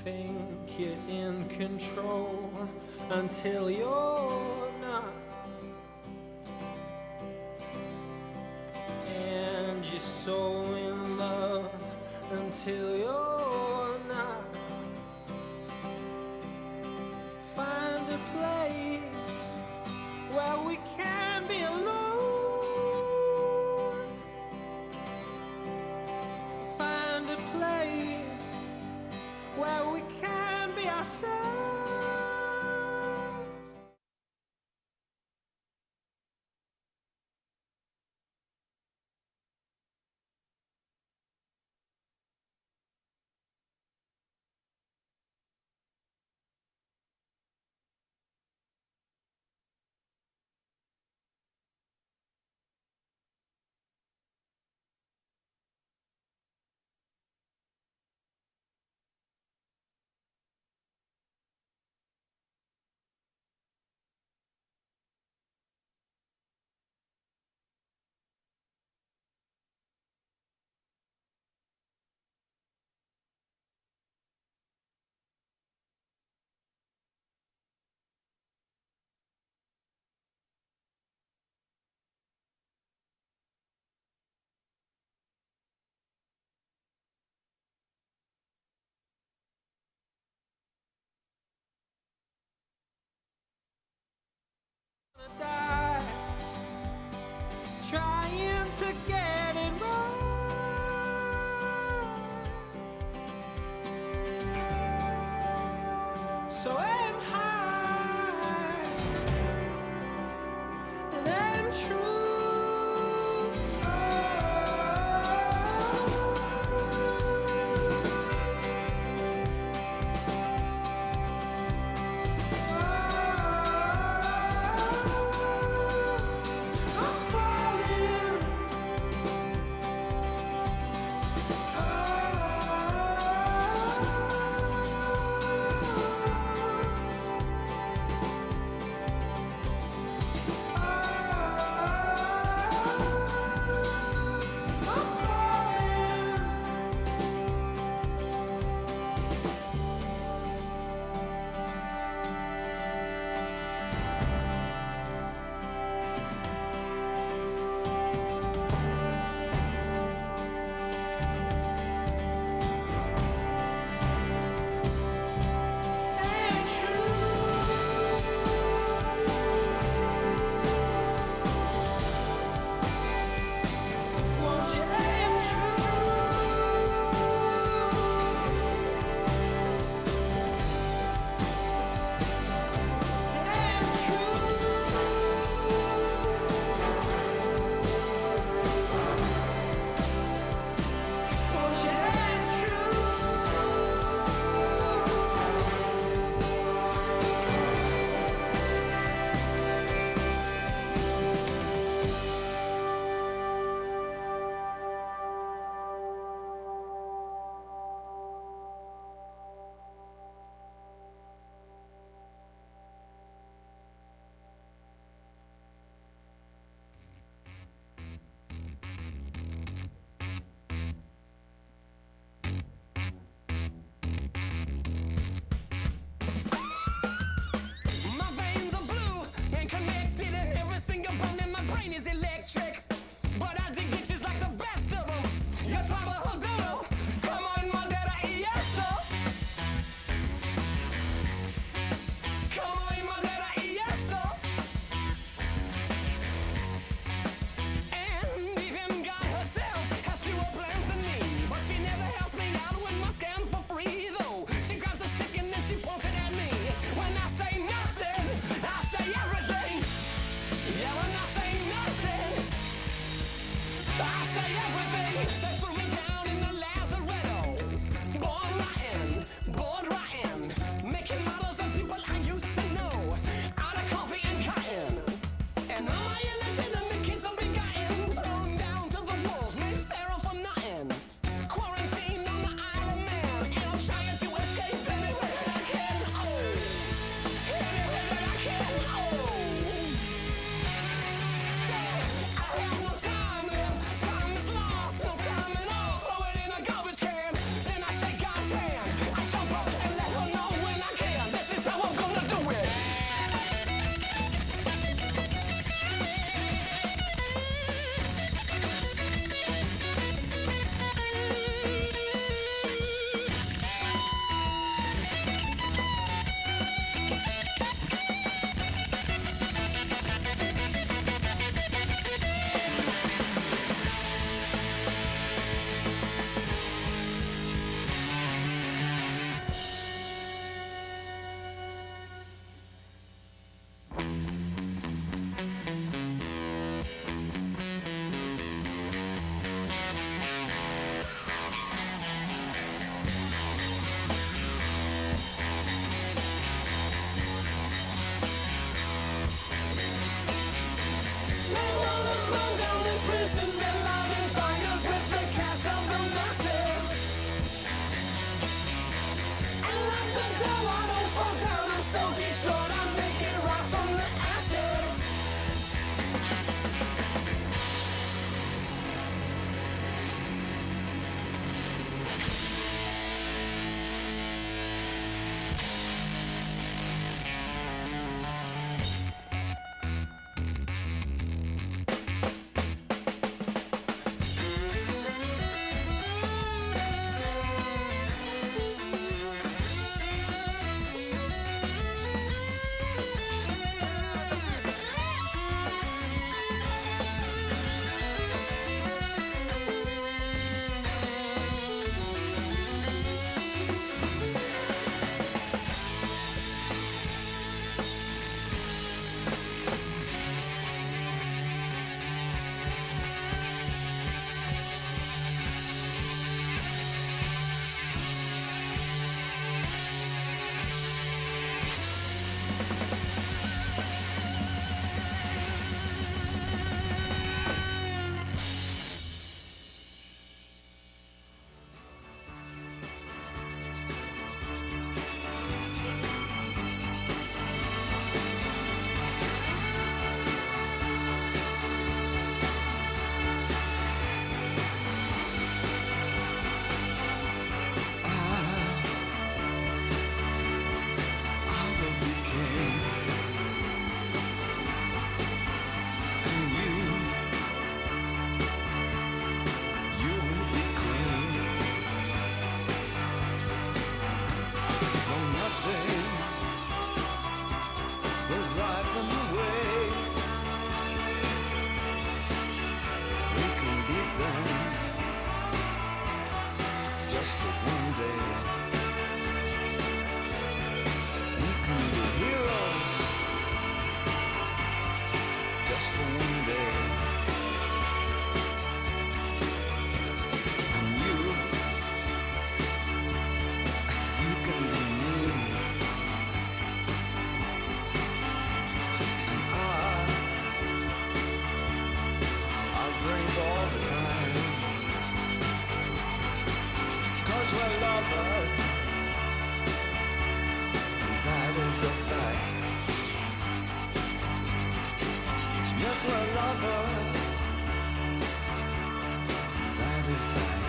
think you're in control until you're not. And you're so in love until you're not. Find a place where we can be alone. Find a place where we can be ourselves. Die, trying to get it right. So aim high and aim true. Yeah, when I say nothing just for one day. We can be heroes just for one day. And you can be me. And I'll drink all the time. 'Cause we're lovers, and that is a fact. Yes, we're lovers, that is that.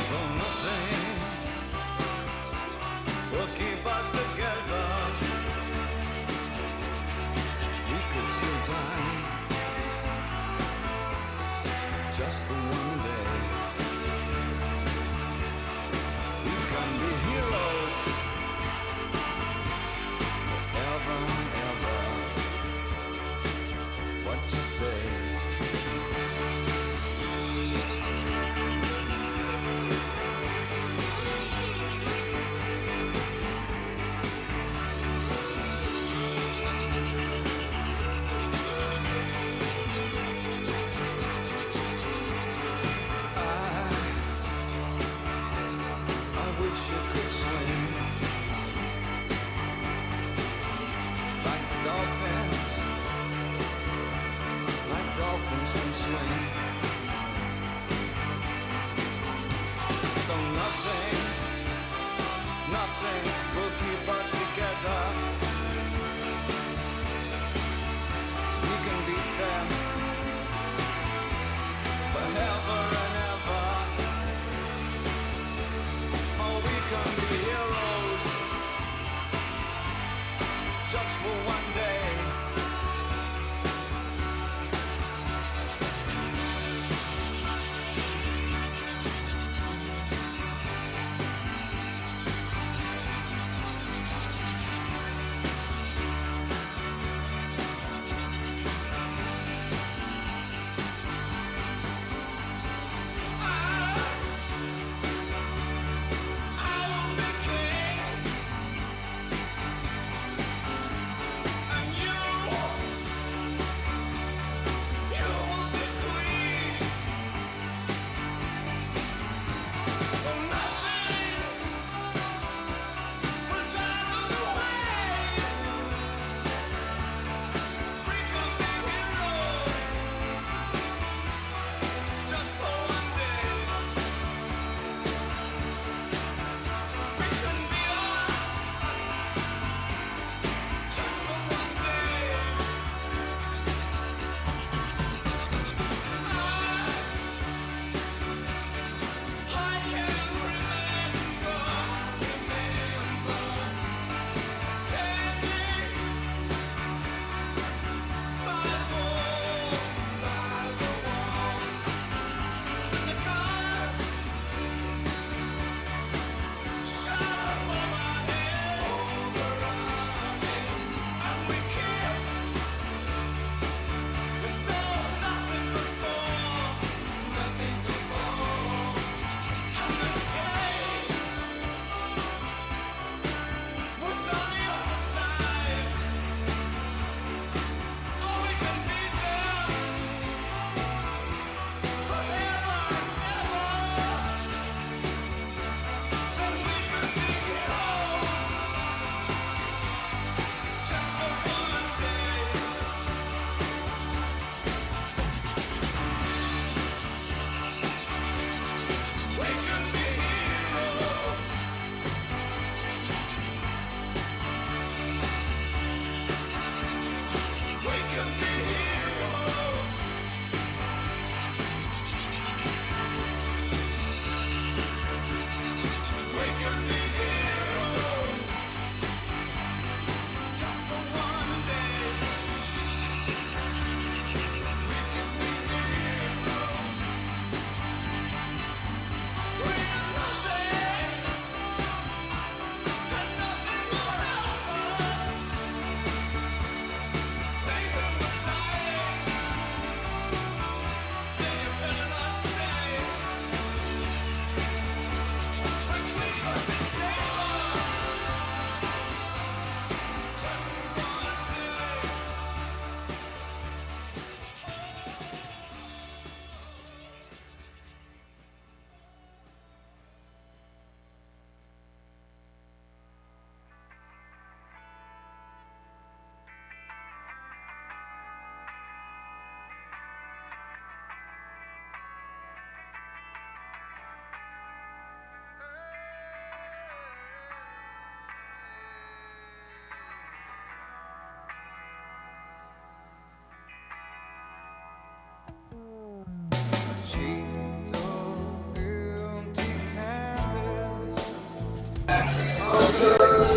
Though nothing will keep us together, we could steal time just for one day. We can be heroes forever and ever. What you say?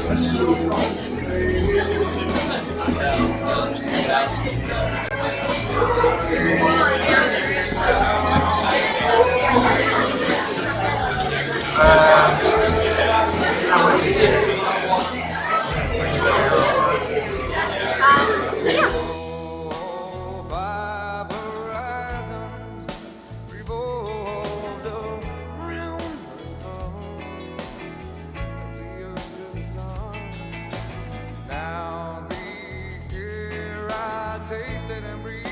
Yeah. Five horizons revolved around the sun as the earth goes on. Now the air I tasted and breathed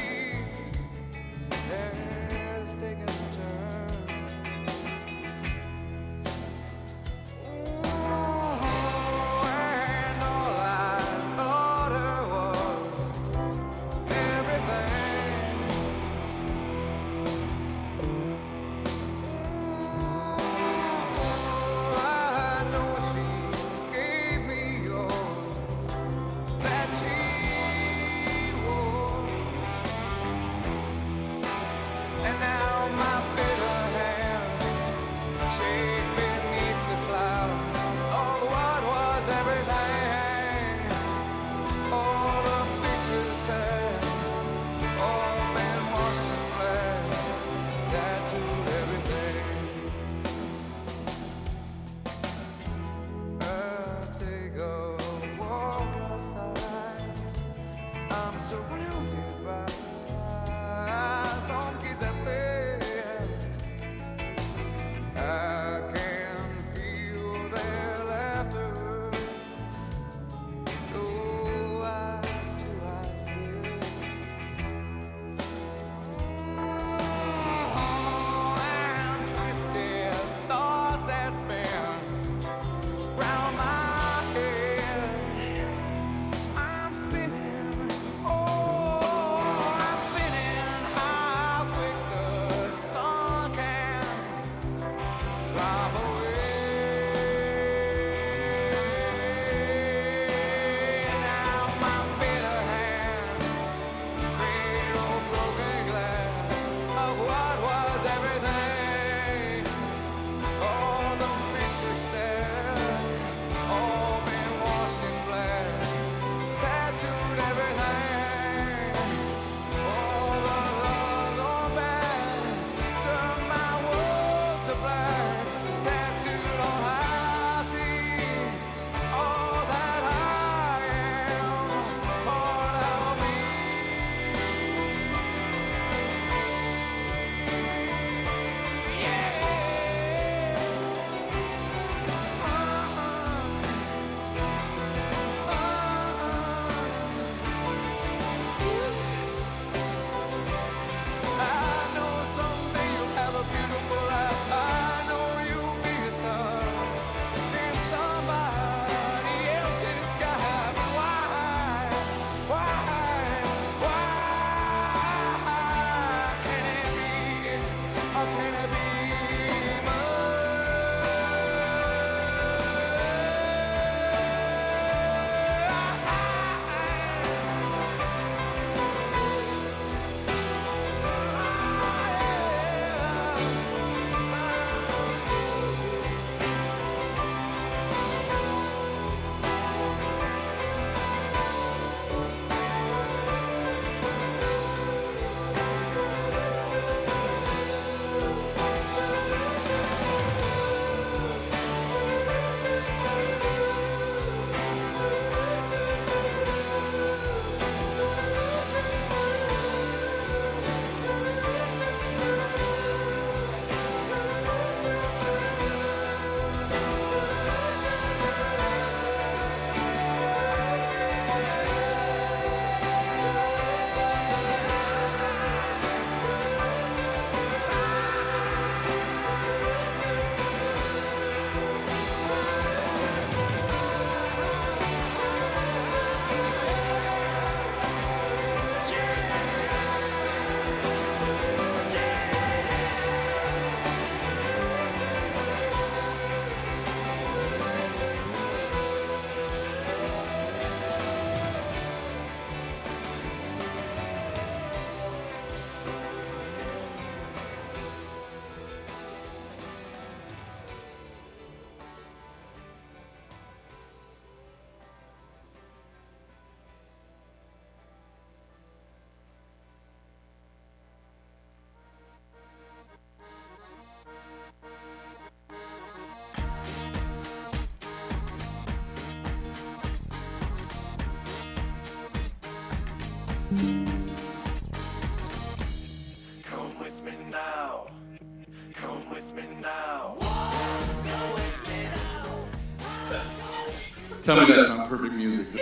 Tell me that's not perfect music.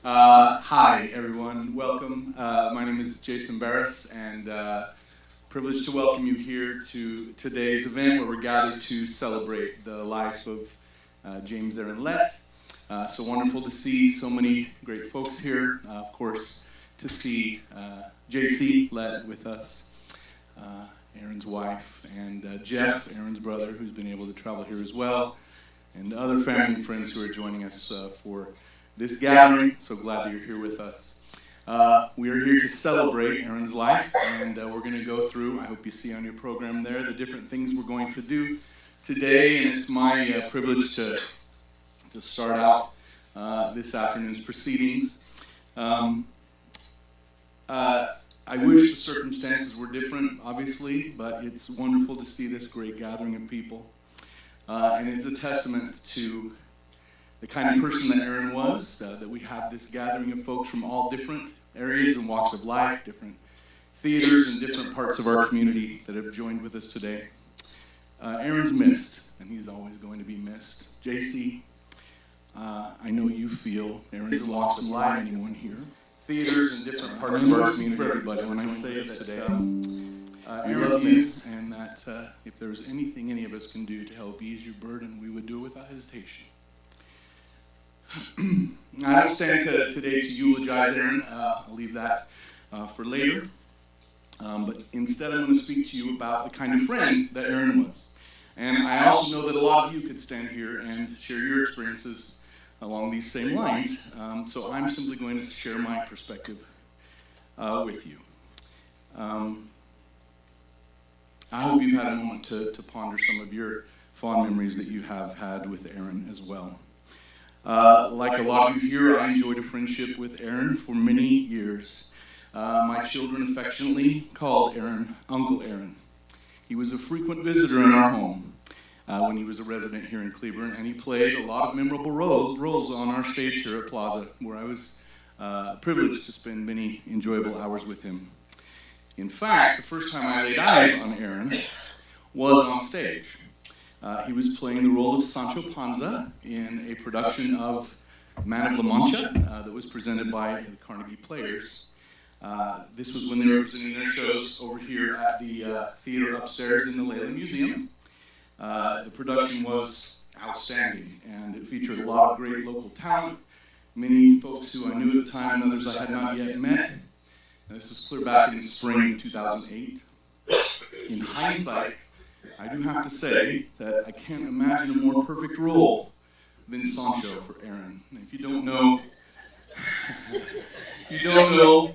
Hi, everyone. Welcome. My name is Jason Barris, and privileged to welcome you here to today's event where we're gathered to celebrate the life of James Aaron Lett. So wonderful to see so many great folks here. Of course, to see JC Lett with us, Aaron's wife, and Jeff, Aaron's brother, who's been able to travel here as well, and other family and friends who are joining us for this gathering. So glad that you're here with us. We are here to celebrate Aaron's life, and we're going to go through, I hope you see on your program there, the different things we're going to do today, and it's my privilege to start out this afternoon's proceedings. I wish the circumstances were different, obviously, but it's wonderful to see this great gathering of people. And it's a testament to the kind of person that Aaron was, that we have this gathering of folks from all different areas and walks of life, different theaters and different parts of our community that have joined with us today. Aaron's missed, and he's always going to be missed. JC, I know you feel Aaron's loss of life. Anyone here? Theaters and different parts of our community for everybody. When I say this today, Aaron's missed, and that if there's anything any of us can do to help ease your burden, we would do it without hesitation. I don't stand today to eulogize Aaron. I'll leave that for later. But instead, I'm going to speak to you about the kind of friend that Aaron was. And I also know that a lot of you could stand here and share your experiences along these same lines. So I'm simply going to share my perspective with you. I hope you've had a moment to ponder some of your fond memories that you have had with Aaron as well. Like a lot of you here, I enjoyed a friendship with Aaron for many years. My children affectionately called Aaron Uncle Aaron. He was a frequent visitor in our home when he was a resident here in Cleburne, and he played a lot of memorable roles on our stage here at Plaza, where I was privileged to spend many enjoyable hours with him. In fact, the first time I laid eyes on Aaron was on stage. He was playing the role of Sancho Panza in a production of Man of La Mancha that was presented by the Carnegie Players. This was when they were presenting their shows over here at the theater upstairs in the Leyland Museum. The production was outstanding, and it featured a lot of great local talent, many folks who I knew at the time and others I had not yet met. And this is clear back in the spring of 2008. In hindsight, I do have to say that I can't imagine a more perfect role than Sancho for Aaron. And if you don't know,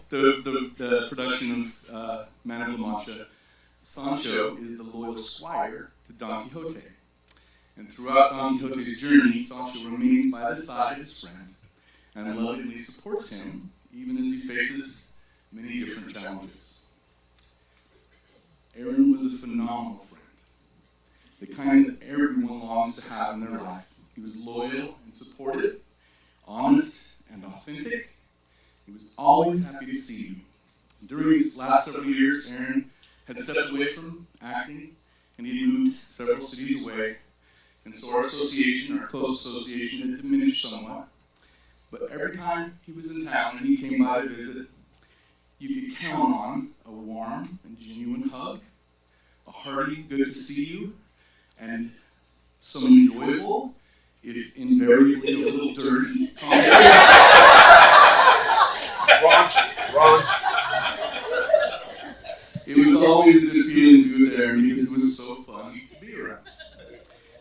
the production of Man of La Mancha, Sancho is the loyal squire to Don Quixote. And throughout Don Quixote's journey, Sancho remains by the side of his friend and lovingly supports him, even as he faces many different challenges. Aaron was a phenomenal friend, the kind that everyone longs to have in their life. He was loyal and supportive, honest and authentic. He was always happy to see you. During these last several years, Aaron had stepped away from acting, and he had moved several cities away. And so our close association, had diminished somewhat. But every time he was in town and he came by to visit, you could count on a warm and genuine hug, a hearty good to see you, and some enjoyable, if invariably a little dirty, conversation. It was always a good feeling to be there because it was so fun to be around.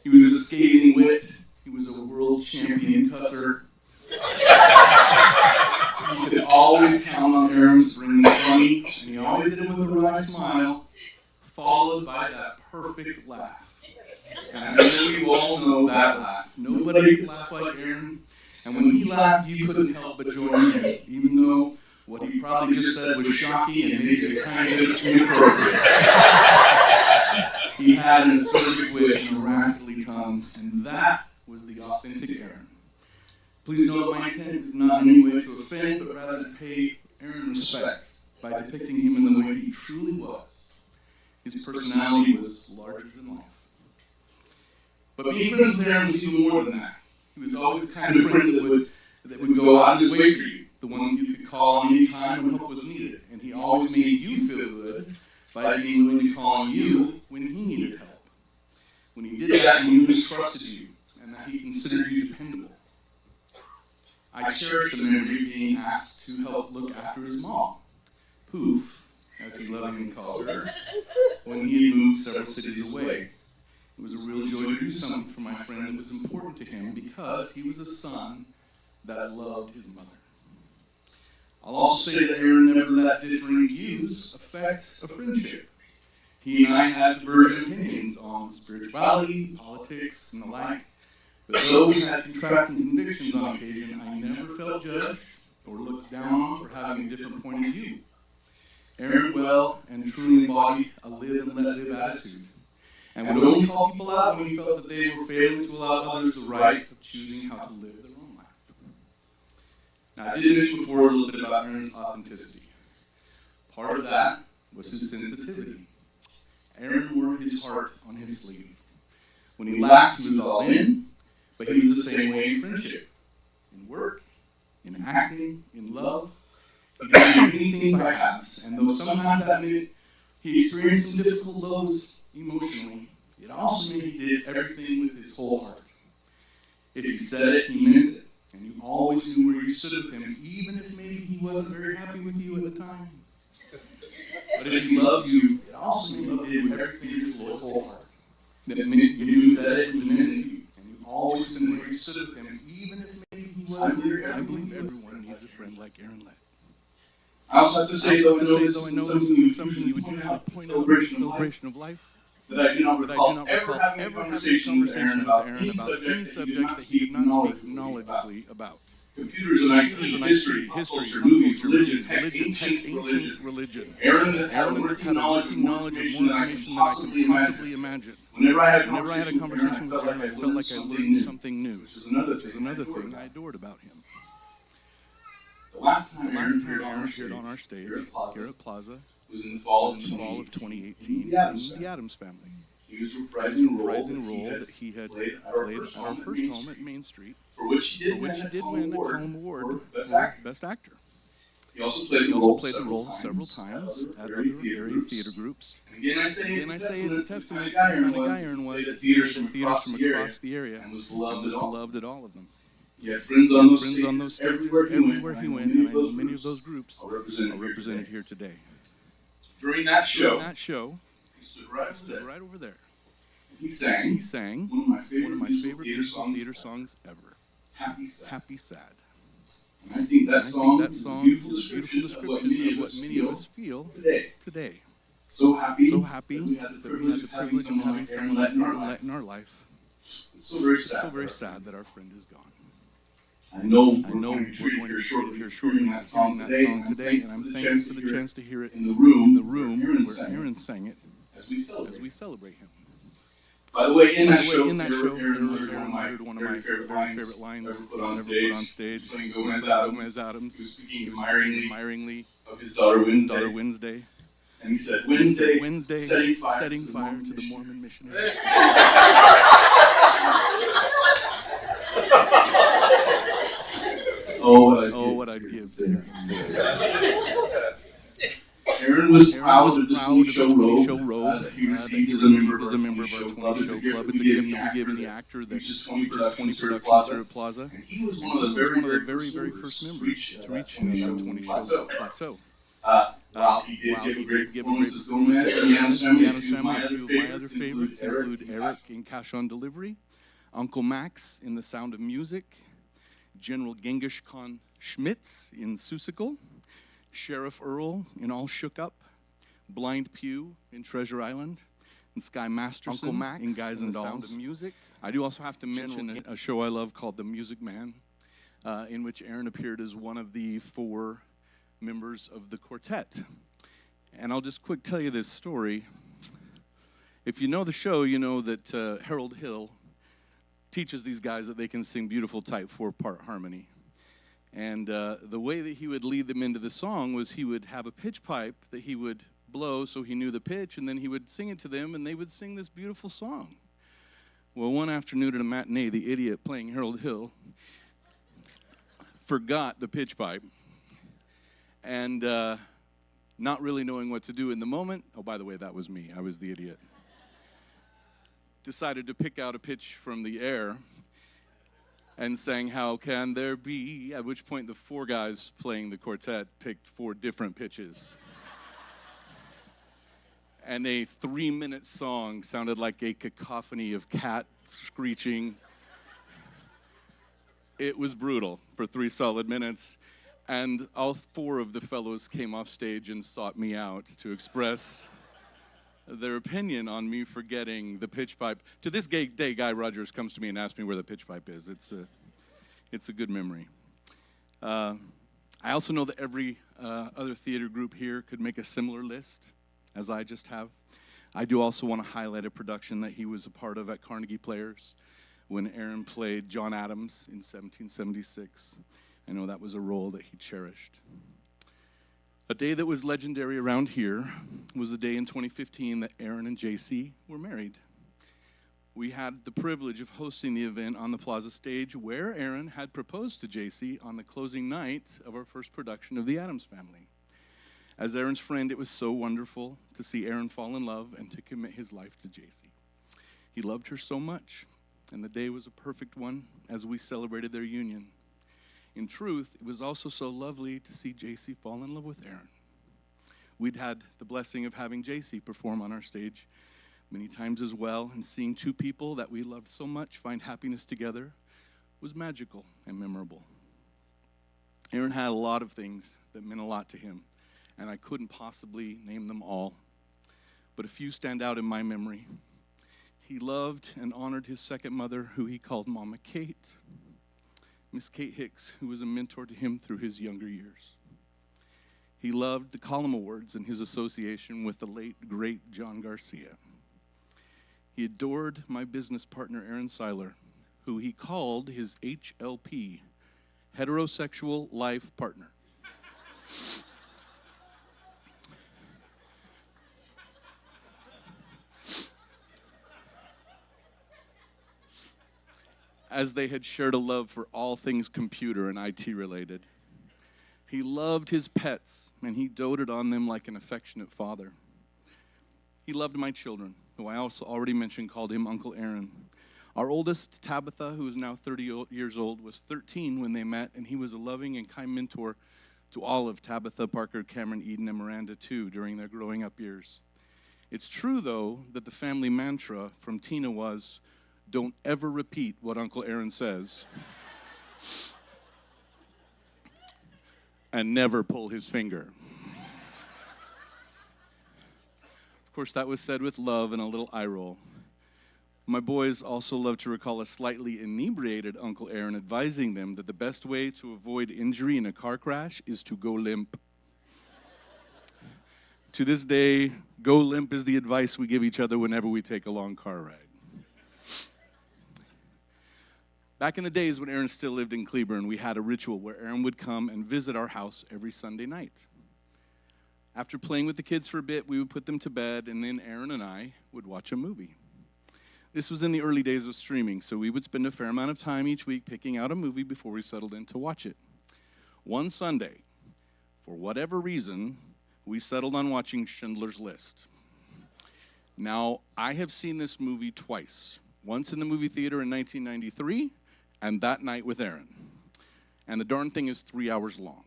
He was a scathing wit. He was a world champion cusser. You could always count on Aaron to bring the funny, and he always did it with a wry smile, followed by that perfect laugh. And I know you all know that laugh. Nobody could laugh like Aaron. And when he laughed, you couldn't help but join him, even though what he probably just said was shocking and maybe a tiny bit inappropriate. He had an assertive wit and a rascally tongue, and that was the authentic Aaron. Please note that my intent is not in any way to offend, but rather to pay Aaron respect by depicting him in the way he truly was. His personality was larger than life. But being friends with Aaron was even more than that. He was always the kind of friend that would go out of his way for you, the one you could call on any time when help was needed. And he always made you feel good by being willing to call on you when he needed help. When he did that, he knew he trusted you and that he considered you dependable. I cherish the memory of being asked to help look after his mom, Poof, as he lovingly called her, when he had moved several cities away. It was a real joy to do something for my friend that was important to him because he was a son that loved his mother. I'll also say that Aaron never let differing views affect a friendship. He and I had divergent opinions on spirituality, politics, and the like, but though we had contrasting convictions on occasion, I never felt judged or looked down on for having a different point of view. Aaron well and truly embodied a live and let live attitude, and would only call people out when he felt that they were failing to allow others the right of choosing how to live their own life. Now, I did mention before a little bit about Aaron's authenticity. Part of that was his sensitivity. Aaron wore his heart on his sleeve. When he laughed, he was all in, but he was the same way in friendship, in work, in acting, in love. He didn't do anything by halves, and though sometimes that meant he experienced some difficult lows emotionally, it also meant he did everything with his whole heart. If he said it, he meant it, and you always knew where you stood with him, even if maybe he wasn't very happy with you at the time. But if he loved you, it also meant he did everything with his whole heart. That meant you said it, he meant it, and you always knew where you stood with him, even if maybe he wasn't very happy. I believe everyone needs a friend like Aaron Lett. I also have to say, though, I know this this is is something you would usually point out in celebration of life, that I do not recall ever having a conversation with Aaron about any subject that he did not speak knowledgeably about. Computers and IT, history, pop culture, movies, religion, heck, ancient religion. Aaron had a working knowledge of more information than I can possibly imagine. Whenever I had a conversation with Aaron, I felt like I learned something new. This is another thing I adored about him. The last time Aaron appeared on our stage here at Plaza was in the fall of 2018 in the Addams Family. He was reprising a role that he had played at our first home at Main Street, for which he did win the Column Award for Best Actor. He also played the role several times at other area theater groups. And again, I say it's a testament to the kind of guy Aaron was. He theaters from across the area and was beloved at all of them. He had friends on those stages everywhere he went, and I know many of those groups are represented here today. During that show, he stood right over there. He sang one of my favorite theater songs ever, Happy Sad. And I think that song is a beautiful description of what many of us feel today. So happy that we had the privilege of having someone like Aaron Lett in our life. It's so very sad that our friend is gone. I know we're going to hear shortly that song today, and I'm thankful for the chance to hear it in the room where Aaron sang it as we celebrate him. By the way, in that show, Aaron uttered one of my very favorite lines ever put on stage. Playing Gomez Adams, who was speaking admiringly of his daughter Wednesday. And he said, Wednesday setting fire to the Mormon missionaries. Oh, what I'd give to Aaron was proud of the 20-show robe that he received as a member of our 20-show club. It's a gift that we give any actor that reaches 20 productions here at Plaza. And he was one of the very first members to reach that 20-show plateau. While he did give a great performance in the Addams Family, a few of my other favorites include Eric in Cash on Delivery, Uncle Max in The Sound of Music, General Genghis Khan Schmitz in Seussical, Sheriff Earl in All Shook Up, Blind Pew in Treasure Island, and Sky Masterson in Guys and Dolls. Sound of Music. I do also have to mention a show I love called The Music Man, in which Aaron appeared as one of the 4 members of the quartet. And I'll just quick tell you this story. If you know the show, you know that Harold Hill teaches these guys that they can sing beautiful tight 4-part harmony. And the way that he would lead them into the song was he would have a pitch pipe that he would blow so he knew the pitch, and then he would sing it to them, and they would sing this beautiful song. Well, one afternoon at a matinee, the idiot playing Harold Hill forgot the pitch pipe, and not really knowing what to do in the moment, oh, by the way, that was me, I was the idiot, decided to pick out a pitch from the air and sang "How Can There Be," at which point the four guys playing the quartet picked four different pitches. And a 3-minute song sounded like a cacophony of cats screeching. It was brutal for 3 solid minutes, and all 4 of the fellows came off stage and sought me out to express their opinion on me forgetting the pitch pipe. To this day, Guy Rogers comes to me and asks me where the pitch pipe is. It's a good memory. I also know that every other theater group here could make a similar list, as I just have. I do also want to highlight a production that he was a part of at Carnegie Players when Aaron played John Adams in 1776. I know that was a role that he cherished. A day that was legendary around here was the day in 2015 that Aaron and JC were married. We had the privilege of hosting the event on the Plaza stage where Aaron had proposed to JC on the closing night of our first production of The Addams Family. As Aaron's friend, it was so wonderful to see Aaron fall in love and to commit his life to JC. He loved her so much, and the day was a perfect one as we celebrated their union. In truth, it was also so lovely to see JC fall in love with Aaron. We'd had the blessing of having JC perform on our stage many times as well, and seeing 2 people that we loved so much find happiness together was magical and memorable. Aaron had a lot of things that meant a lot to him, and I couldn't possibly name them all, but a few stand out in my memory. He loved and honored his second mother, who he called Mama Kate, Miss Kate Hicks, who was a mentor to him through his younger years. He loved the Column Awards and his association with the late, great John Garcia. He adored my business partner, Aaron Seiler, who he called his HLP, heterosexual life partner. As they had shared a love for all things computer and IT related. He loved his pets, and he doted on them like an affectionate father. He loved my children, who I also already mentioned called him Uncle Aaron. Our oldest, Tabitha, who is now 30 years old, was 13 when they met, and he was a loving and kind mentor to all of Tabitha, Parker, Cameron, Eden, and Miranda, too, during their growing up years. It's true, though, that the family mantra from Tina was, "Don't ever repeat what Uncle Aaron says." And never pull his finger. Of course, that was said with love and a little eye roll. My boys also love to recall a slightly inebriated Uncle Aaron advising them that the best way to avoid injury in a car crash is to go limp. To this day, go limp is the advice we give each other whenever we take a long car ride. Back in the days when Aaron still lived in Cleburne, we had a ritual where Aaron would come and visit our house every Sunday night. After playing with the kids for a bit, we would put them to bed, and then Aaron and I would watch a movie. This was in the early days of streaming, so we would spend a fair amount of time each week picking out a movie before we settled in to watch it. One Sunday, for whatever reason, we settled on watching Schindler's List. Now, I have seen this movie twice. Once in the movie theater in 1993, and that night with Aaron. And the darn thing is 3 hours long.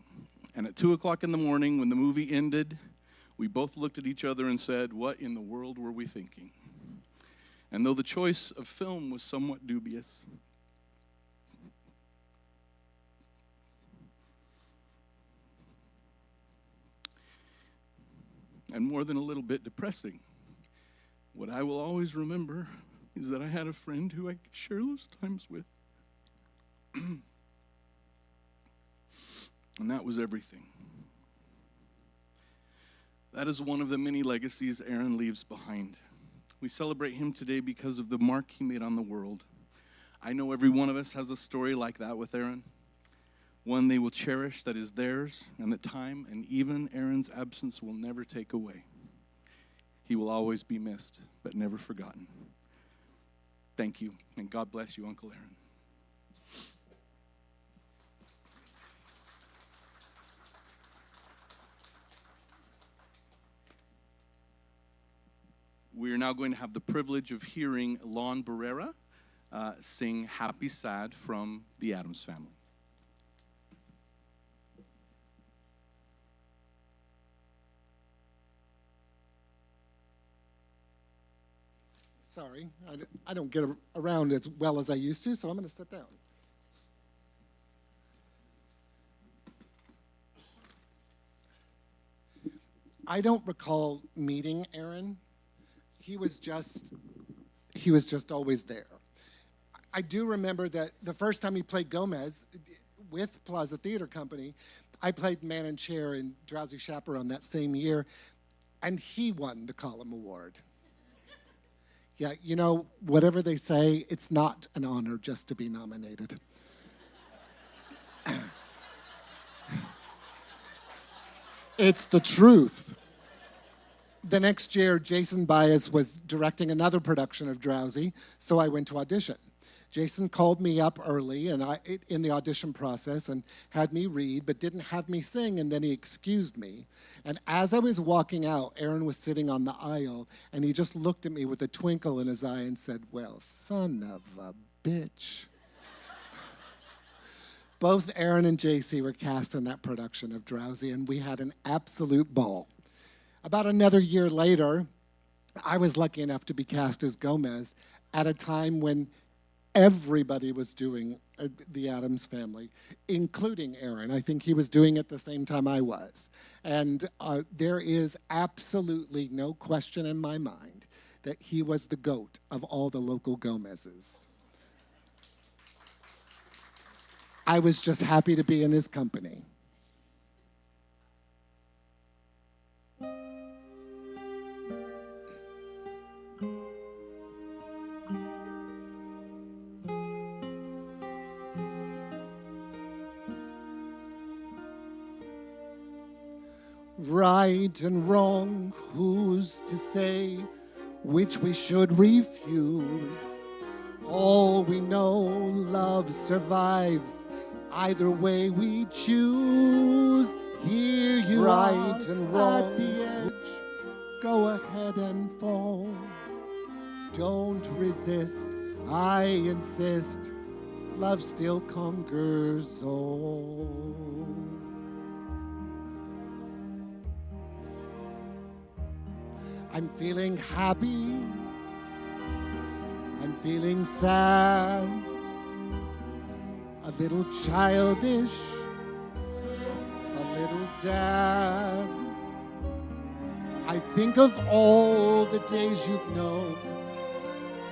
And at 2 o'clock in the morning, when the movie ended, we both looked at each other and said, "What in the world were we thinking?" And though the choice of film was somewhat dubious, and more than a little bit depressing, what I will always remember is that I had a friend who I could share those times with. And that was everything. That is one of the many legacies Aaron leaves behind. We celebrate him today because of the mark he made on the world. I know every one of us has a story like that with Aaron, one they will cherish that is theirs, and that time and even Aaron's absence will never take away. He will always be missed, but never forgotten. Thank you, and God bless you, Uncle Aaron. We are now going to have the privilege of hearing Lon Barrera sing Happy Sad from the Addams Family. Sorry, I don't get around as well as I used to, so I'm going to sit down. I don't recall meeting Aaron. He was just always there. I do remember that the first time he played Gomez with Plaza Theatre Company, I played Man and Chair in Drowsy Chaperone that same year, and he won the Column Award. Yeah, you know, whatever they say, it's not an honor just to be nominated. It's the truth. The next year, Jason Baez was directing another production of Drowsy, so I went to audition. Jason called me up early in the audition process and had me read, but didn't have me sing, and then he excused me. And as I was walking out, Aaron was sitting on the aisle, and he just looked at me with a twinkle in his eye and said, "Well, son of a bitch." Both Aaron and JC were cast in that production of Drowsy, and we had an absolute ball. About another year later, I was lucky enough to be cast as Gomez at a time when everybody was doing the Addams Family, including Aaron. I think he was doing it the same time I was. And there is absolutely no question in my mind that he was the GOAT of all the local Gomezes. I was just happy to be in his company. Right and wrong, who's to say which we should refuse? All we know, love survives, either way we choose. Here you right and wrong, at the edge, go ahead and fall. Don't resist, I insist, love still conquers all. I'm feeling happy, I'm feeling sad, a little childish, a little sad. I think of all the days you've known,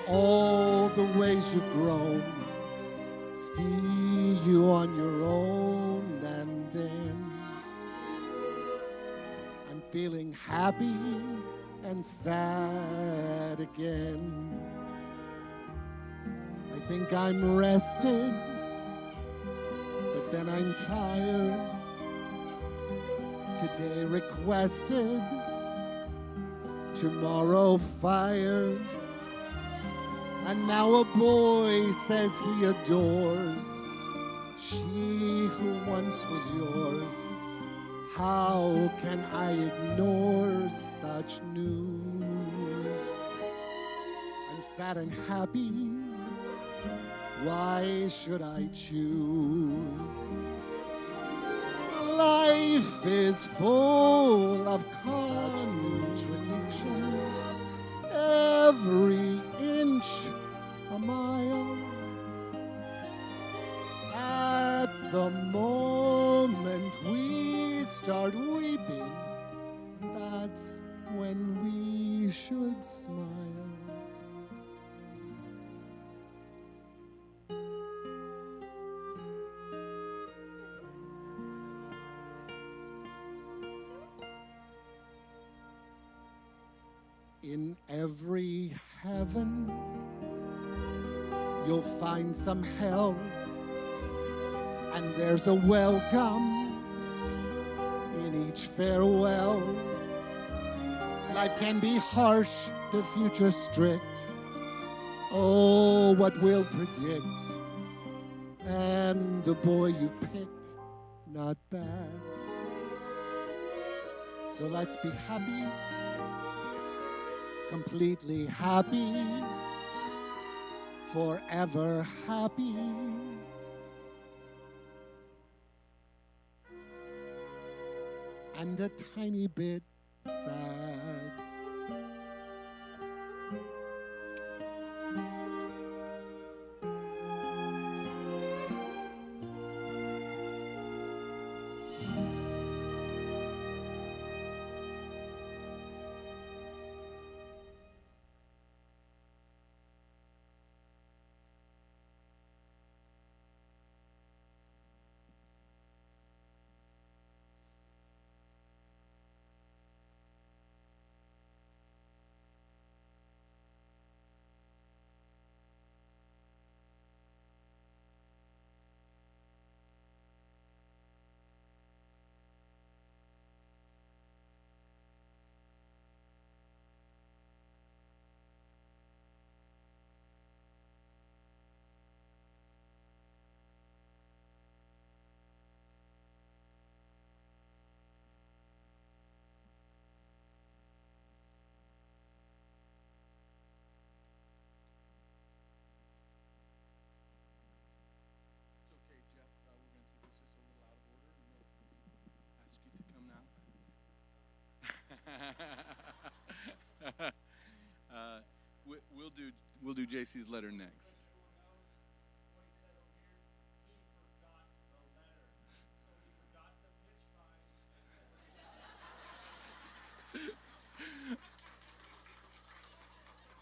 all the ways you've grown, see you on your own, and then I'm feeling happy and sad again. I think I'm rested, but then I'm tired. Today requested, tomorrow fired. And now a boy says he adores she who once was yours. How can I ignore such news? I'm sad and happy. Why should I choose? Life is full of contradictions. Every inch a mile. At the moment we start weeping, that's when we should smile. In every heaven, you'll find some hell, and there's a welcome in each farewell. Life can be harsh, the future strict. Oh, what we'll predict. And the boy you picked, not bad. So let's be happy, completely happy, forever happy. And a tiny bit sad. We'll do JC's letter next.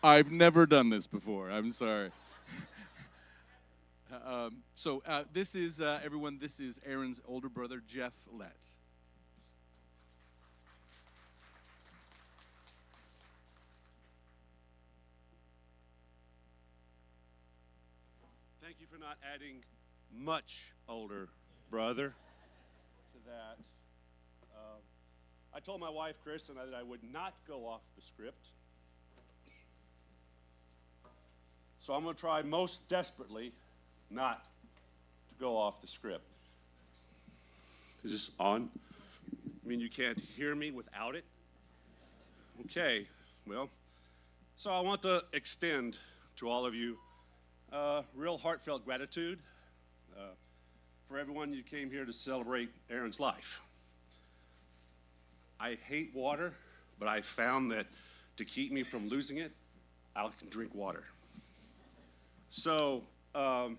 I've never done this before. I'm sorry. This is everyone. This is Aaron's older brother, Jeff Lett. Thank you for not adding much older brother to that. I told my wife, Kristen, that I would not go off the script. So I'm going to try most desperately not to go off the script. Is this on? I mean, you can't hear me without it? Okay, well, so I want to extend to all of you real heartfelt gratitude for everyone you came here to celebrate Aaron's life. I hate water, but I found that to keep me from losing it, I can drink water. So, and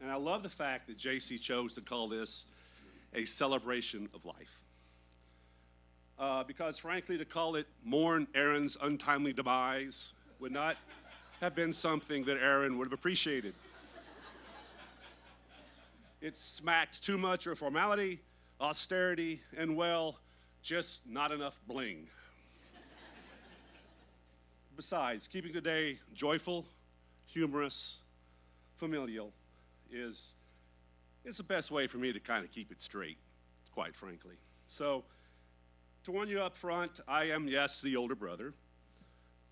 I love the fact that JC chose to call this a celebration of life. Because frankly, to call it Mourn Aaron's Untimely Demise would not have been something that Aaron would have appreciated. It smacked too much of formality, austerity, and well, just not enough bling. Besides, keeping today joyful, humorous, familial it's the best way for me to kind of keep it straight, quite frankly. So, to warn you up front, I am, yes, the older brother.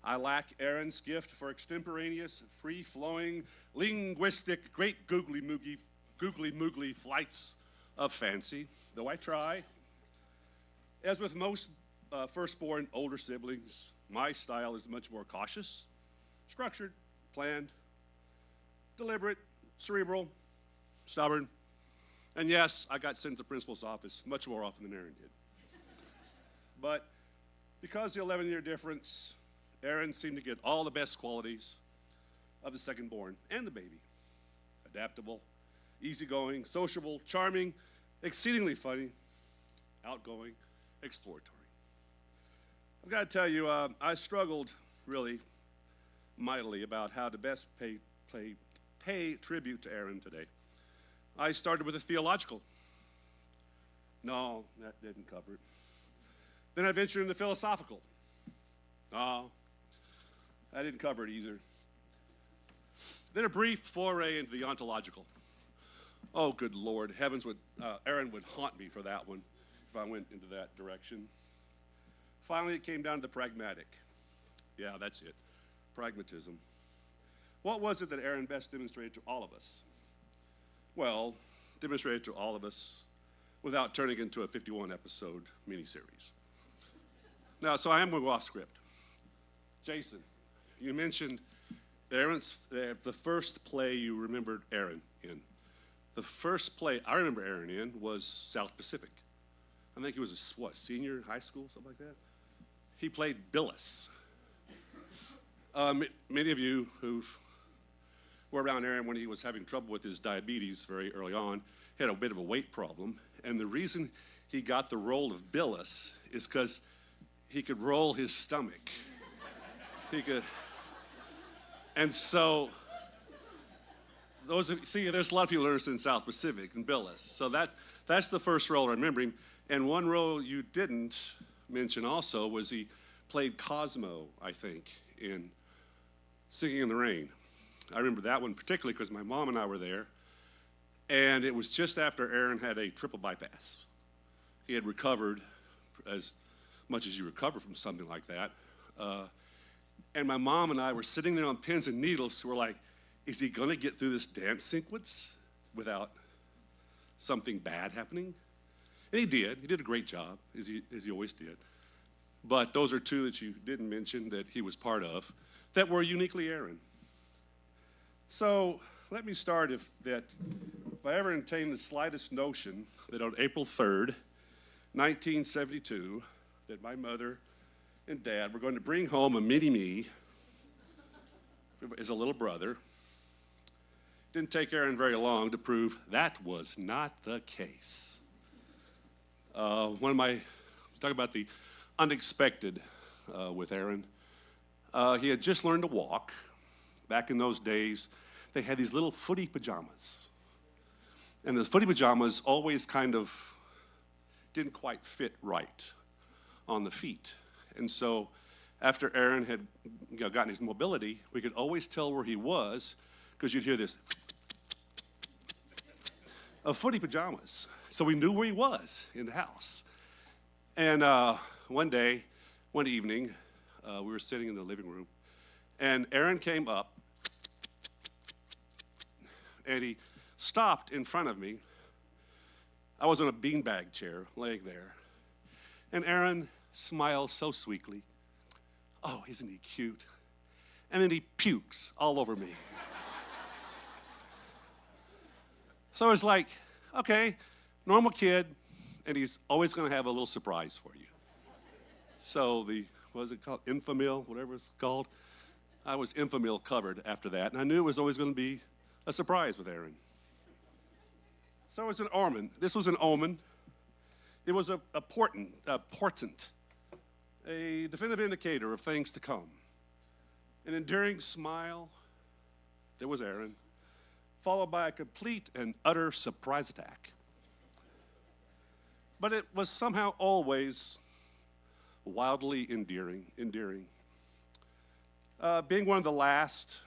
I lack Aaron's gift for extemporaneous, free-flowing, linguistic, great googly moogly flights of fancy, though I try. As with most firstborn older siblings, my style is much more cautious, structured, planned, deliberate, cerebral, stubborn, and yes, I got sent to the principal's office much more often than Aaron did. But because of the 11-year difference, Aaron seemed to get all the best qualities of the second born and the baby. Adaptable, easygoing, sociable, charming, exceedingly funny, outgoing, exploratory. I've got to tell you, I struggled really mightily about how to best pay tribute to Aaron today. I started with a theological. No, that didn't cover it. Then I ventured into philosophical. No, that didn't cover it either. Then a brief foray into the ontological. Oh, good Lord, heavens, Aaron would haunt me for that one if I went into that direction. Finally, it came down to the pragmatic. Yeah, that's it, pragmatism. What was it that Aaron best demonstrated to all of us? Well, demonstrated to all of us without turning into a 51-episode miniseries. Now, so I am going to go off script. Jason, you mentioned the first play you remembered Aaron in. The first play I remember Aaron in was South Pacific. I think he was senior high school, something like that. He played Billis. Many of you who were around Aaron when he was having trouble with his diabetes very early on had a bit of a weight problem. And the reason he got the role of Billis is because he could roll his stomach. And so, there's a lot of people interested in South Pacific and Billis. So that's the first role I remember him. And one role you didn't mention also was he played Cosmo, I think, in Singing in the Rain. I remember that one particularly because my mom and I were there. And it was just after Aaron had a triple bypass. He had recovered as much as you recover from something like that. And my mom and I were sitting there on pins and needles. We're like, is he going to get through this dance sequence without something bad happening? And he did. He did a great job, as he always did. But those are two that you didn't mention that he was part of that were uniquely Aaron. So let me start if I ever entertained the slightest notion that on April 3rd, 1972, that my mother and dad were going to bring home a mini-me as a little brother. Didn't take Aaron very long to prove that was not the case. Talk about the unexpected with Aaron. He had just learned to walk. Back in those days, they had these little footy pajamas. And the footy pajamas always kind of didn't quite fit right on the feet. And so after Aaron had gotten his mobility, we could always tell where he was because you'd hear this of footy pajamas. So we knew where he was in the house. And one evening, we were sitting in the living room, and Aaron came up, and he stopped in front of me. I was on a beanbag chair, laying there, and Aaron smiled so sweetly. Oh, isn't he cute? And then he pukes all over me. So it's like, okay, normal kid, and he's always going to have a little surprise for you. So what was it called? Infamil, whatever it's called. I was Infamil covered after that, and I knew it was always going to be a surprise with Aaron. So it was an omen. This was an omen. It was a portent, a definitive indicator of things to come. An enduring smile, there was Aaron, followed by a complete and utter surprise attack. But it was somehow always wildly endearing. Being one of the last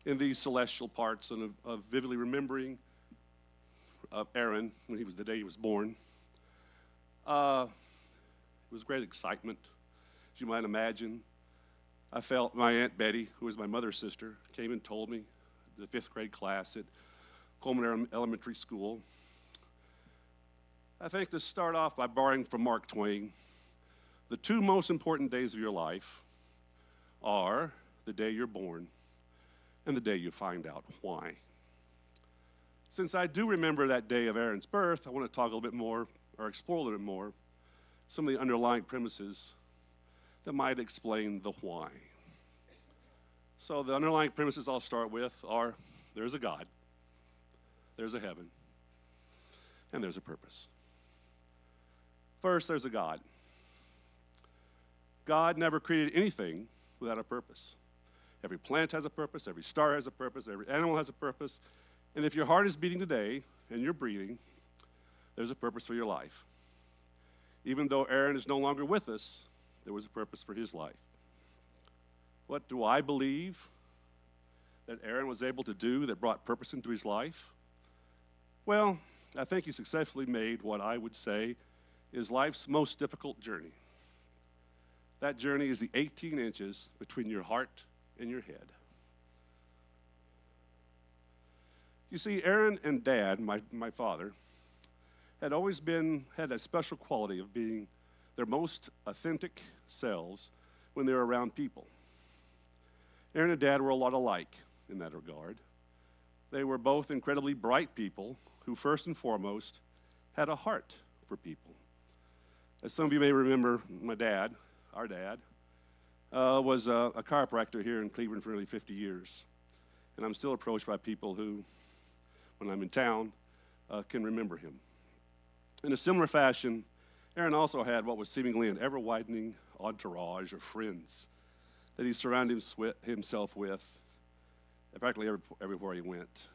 in these celestial parts and of vividly remembering of Aaron when he was the day he was born, it was great excitement, as you might imagine. I felt my Aunt Betty, who was my mother's sister, came and told me, the 5th grade class at Coleman Elementary School. I think to start off by borrowing from Mark Twain, the 2 most important days of your life are the day you're born and the day you find out why. Since I do remember that day of Aaron's birth, I want to talk a little bit more, or explore a little bit more, some of the underlying premises that might explain the why. So the underlying premises I'll start with are, there's a God, there's a heaven, and there's a purpose. First, there's a God. God never created anything without a purpose. Every plant has a purpose, every star has a purpose, every animal has a purpose, and if your heart is beating today and you're breathing, there's a purpose for your life. Even though Aaron is no longer with us, there was a purpose for his life. What do I believe that Aaron was able to do that brought purpose into his life? Well, I think he successfully made what I would say is life's most difficult journey. That journey is the 18 inches between your heart and your head. You see, Aaron and Dad, my father, had always had a special quality of being their most authentic selves when they were around people. Aaron and Dad were a lot alike in that regard. They were both incredibly bright people who, first and foremost, had a heart for people. As some of you may remember, my dad, our dad, was a chiropractor here in Cleveland for nearly 50 years. And I'm still approached by people who, when I'm in town, can remember him. In a similar fashion, Aaron also had what was seemingly an ever-widening entourage of friends that he surrounded himself with practically everywhere he went.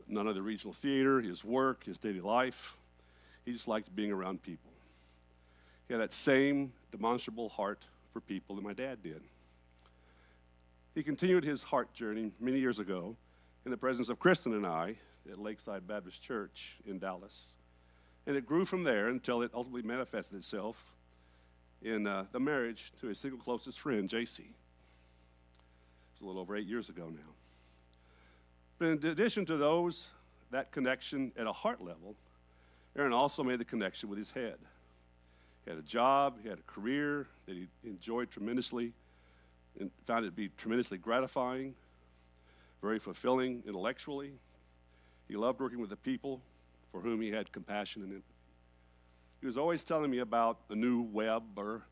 None of the regional theater, his work, his daily life. He just liked being around people. He had that same demonstrable heart for people that my dad did. He continued his heart journey many years ago in the presence of Kristen and I at Lakeside Baptist Church in Dallas. And it grew from there until it ultimately manifested itself in the marriage to his single closest friend, JC. It was a little over 8 years ago now. But in addition to that connection at a heart level, Aaron also made the connection with his head. He had a job, he had a career that he enjoyed tremendously and found it to be tremendously gratifying, very fulfilling intellectually. He loved working with the people for whom he had compassion and empathy. He was always telling me about the new web or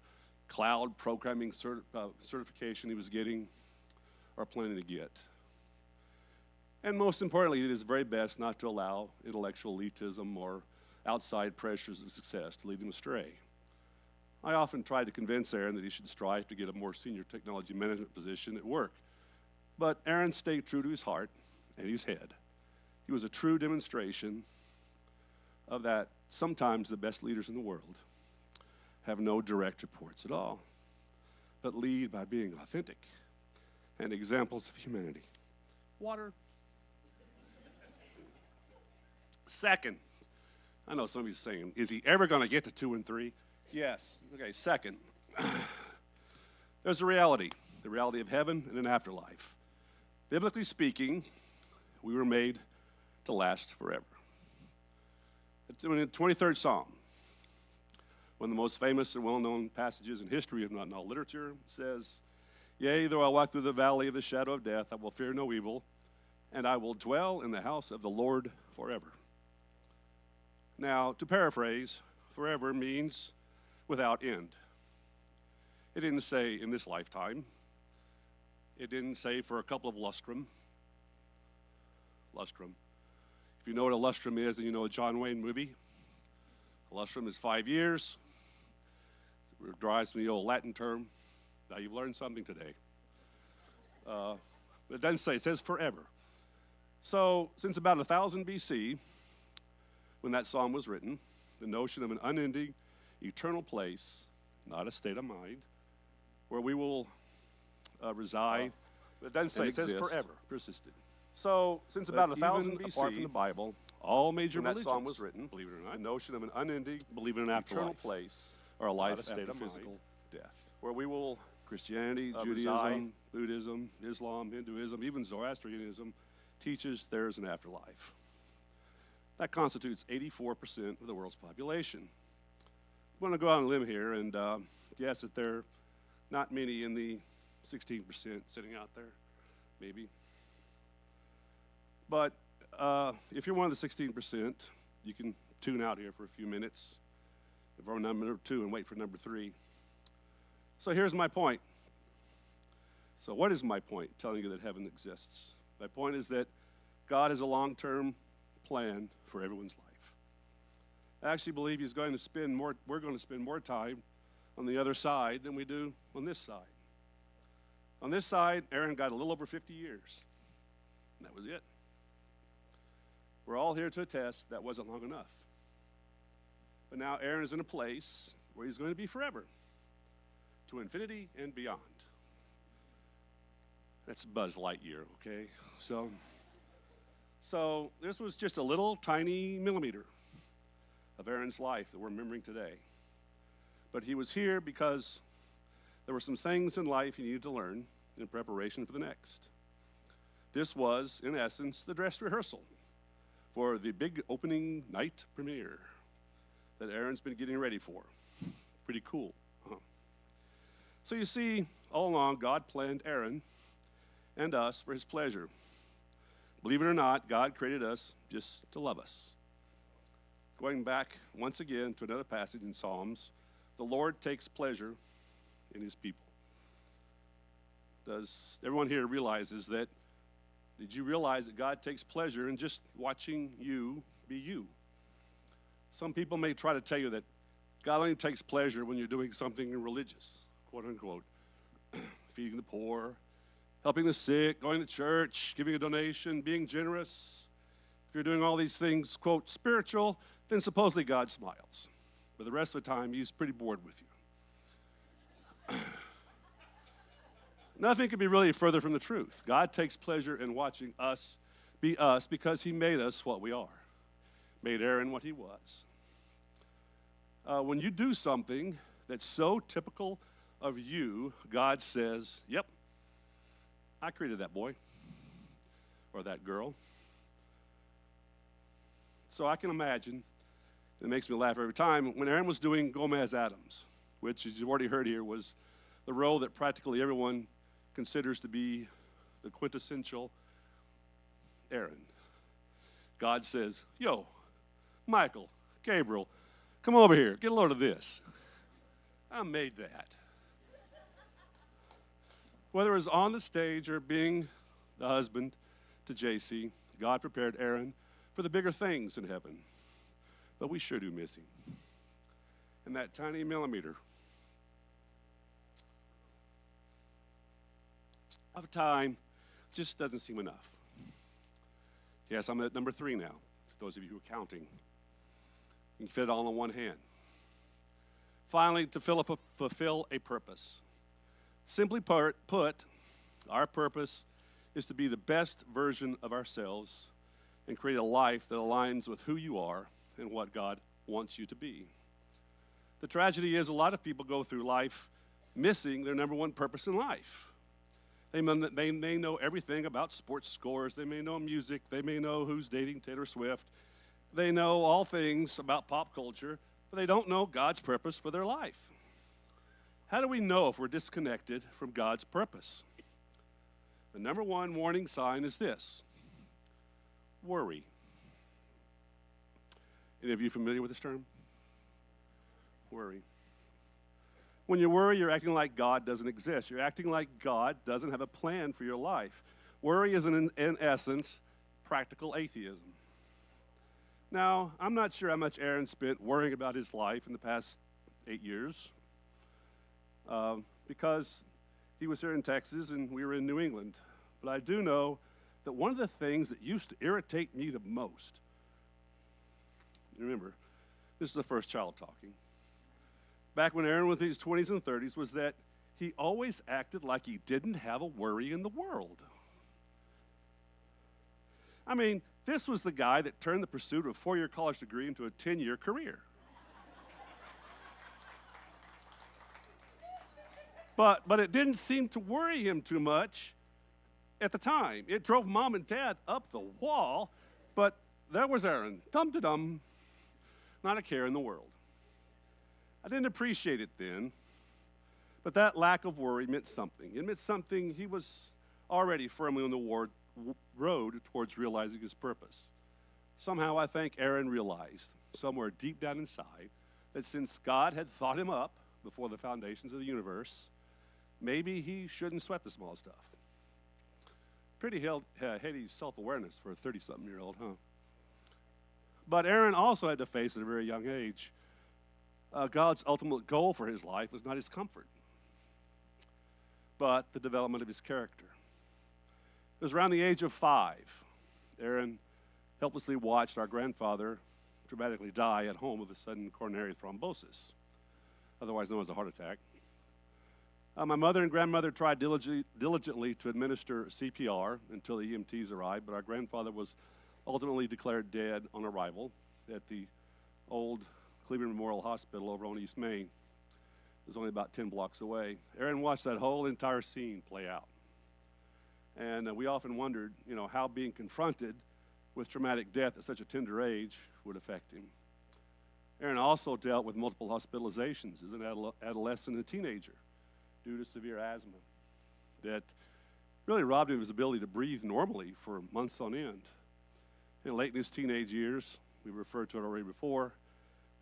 cloud programming certification he was getting or planning to get. And most importantly, he did his very best not to allow intellectual elitism or outside pressures of success to lead him astray. I often tried to convince Aaron that he should strive to get a more senior technology management position at work. But Aaron stayed true to his heart and his head. He was a true demonstration of that sometimes the best leaders in the world have no direct reports at all, but lead by being authentic and examples of humanity. Water. Second, I know some of you are saying, is he ever going to get to 2 and 3? Yes. Okay, second, there's a reality, the reality of heaven and an afterlife. Biblically speaking, we were made to last forever. In the 23rd Psalm, one of the most famous and well-known passages in history, if not in all literature, says, "Yea, though I walk through the valley of the shadow of death, I will fear no evil, and I will dwell in the house of the Lord forever." Now, to paraphrase, forever means without end. It didn't say in this lifetime. It didn't say for a couple of lustrum. Lustrum. If you know what a lustrum is, then you know a John Wayne movie. A lustrum is 5 years. It derives from the old Latin term. Now you've learned something today. But it doesn't say, it says forever. So since about 1000 BC, when that psalm was written, the notion of an unending, eternal place, not a state of mind, where we will reside. It doesn't say, it says forever. Persisted. So, since about 1000 BC, apart from the Bible, all major religions, that psalm was written, believe it or not, the notion of an unending, believe it or not, eternal place, or a life after physical death, where we will Christianity, Judaism, Buddhism, Islam, Hinduism, even Zoroastrianism teaches there is an afterlife. That constitutes 84% of the world's population. I'm going to go out on a limb here and guess that there are not many in the 16% sitting out there, maybe. But if you're one of the 16%, you can tune out here for a few minutes for number 2 and wait for number 3. So here's my point. So what is my point? Telling you that heaven exists. My point is that God has a long-term plan for everyone's life. I actually believe we're going to spend more time on the other side than we do on this side. On this side, Aaron got a little over 50 years. And that was it. We're all here to attest that wasn't long enough. But now Aaron is in a place where he's going to be forever, to infinity and beyond. That's Buzz Lightyear, okay? So this was just a little tiny millimeter of Aaron's life that we're remembering today. But he was here because there were some things in life he needed to learn in preparation for the next. this was, in essence, the dress rehearsal for the big opening night premiere that Aaron's been getting ready for. Pretty cool, huh? So you see, all along, God planned Aaron and us for his pleasure. Believe it or not, God created us just to love us. Going back once again to another passage in Psalms, the Lord takes pleasure in his people. Does everyone here realizes that? Did you realize that God takes pleasure in just watching you be you? Some people may try to tell you that God only takes pleasure when you're doing something religious, quote unquote, feeding the poor, helping the sick, going to church, giving a donation, being generous. If you're doing all these things, quote, spiritual, then supposedly God smiles. But the rest of the time, he's pretty bored with you. Nothing could be really further from the truth. God takes pleasure in watching us be us because he made us what we are, made Aaron what he was. When you do something that's so typical of you, God says, yep, I created that boy or that girl. So I can imagine, it makes me laugh every time, when Aaron was doing Gomez Adams, which, as you've already heard here, was the role that practically everyone considers to be the quintessential Aaron. God says, yo, Michael, Gabriel, come over here, get a load of this. I made that. Whether it was on the stage or being the husband to JC, God prepared Aaron for the bigger things in heaven. But we sure do miss him. And that tiny millimeter of time just doesn't seem enough. Yes, I'm at number 3 now, for those of you who are counting. You can fit it all in one hand. Finally, to fulfill a purpose. Simply put, our purpose is to be the best version of ourselves and create a life that aligns with who you are and what God wants you to be. The tragedy is a lot of people go through life missing their number one purpose in life. They may know everything about sports scores. They may know music. They may know who's dating Taylor Swift. They know all things about pop culture, but they don't know God's purpose for their life. How do we know if we're disconnected from God's purpose? The number one warning sign is this: worry. Any of you familiar with this term? Worry. When you worry, you're acting like God doesn't exist. You're acting like God doesn't have a plan for your life. Worry is, in essence, practical atheism. Now, I'm not sure how much Aaron spent worrying about his life in the past 8 years, because he was here in Texas and we were in New England. But I do know that one of the things that used to irritate me the most, remember, this is the first child talking, back when Aaron was in his 20s and 30s, was that he always acted like he didn't have a worry in the world. I mean, this was the guy that turned the pursuit of a 4-year college degree into a 10-year career. But it didn't seem to worry him too much at the time. It drove mom and dad up the wall, but there was Aaron, dum-de-dum, not a care in the world. I didn't appreciate it then, but that lack of worry meant something. It meant something he was already firmly on the road towards realizing his purpose. Somehow I think Aaron realized, somewhere deep down inside, that since God had thought him up before the foundations of the universe, maybe he shouldn't sweat the small stuff. Pretty heady self-awareness for a 30-something-year-old, huh? But Aaron also had to face at a very young age, God's ultimate goal for his life was not his comfort, but the development of his character. It was around the age of 5. Aaron helplessly watched our grandfather dramatically die at home of a sudden coronary thrombosis, otherwise known as a heart attack. My mother and grandmother tried diligently to administer CPR until the EMTs arrived, but our grandfather was ultimately declared dead on arrival at the old Cleveland Memorial Hospital over on East Main. It was only about 10 blocks away. Aaron watched that whole entire scene play out. And we often wondered, how being confronted with traumatic death at such a tender age would affect him. Aaron also dealt with multiple hospitalizations as an adolescent and teenager due to severe asthma that really robbed him of his ability to breathe normally for months on end. And late in his teenage years, we referred to it already before,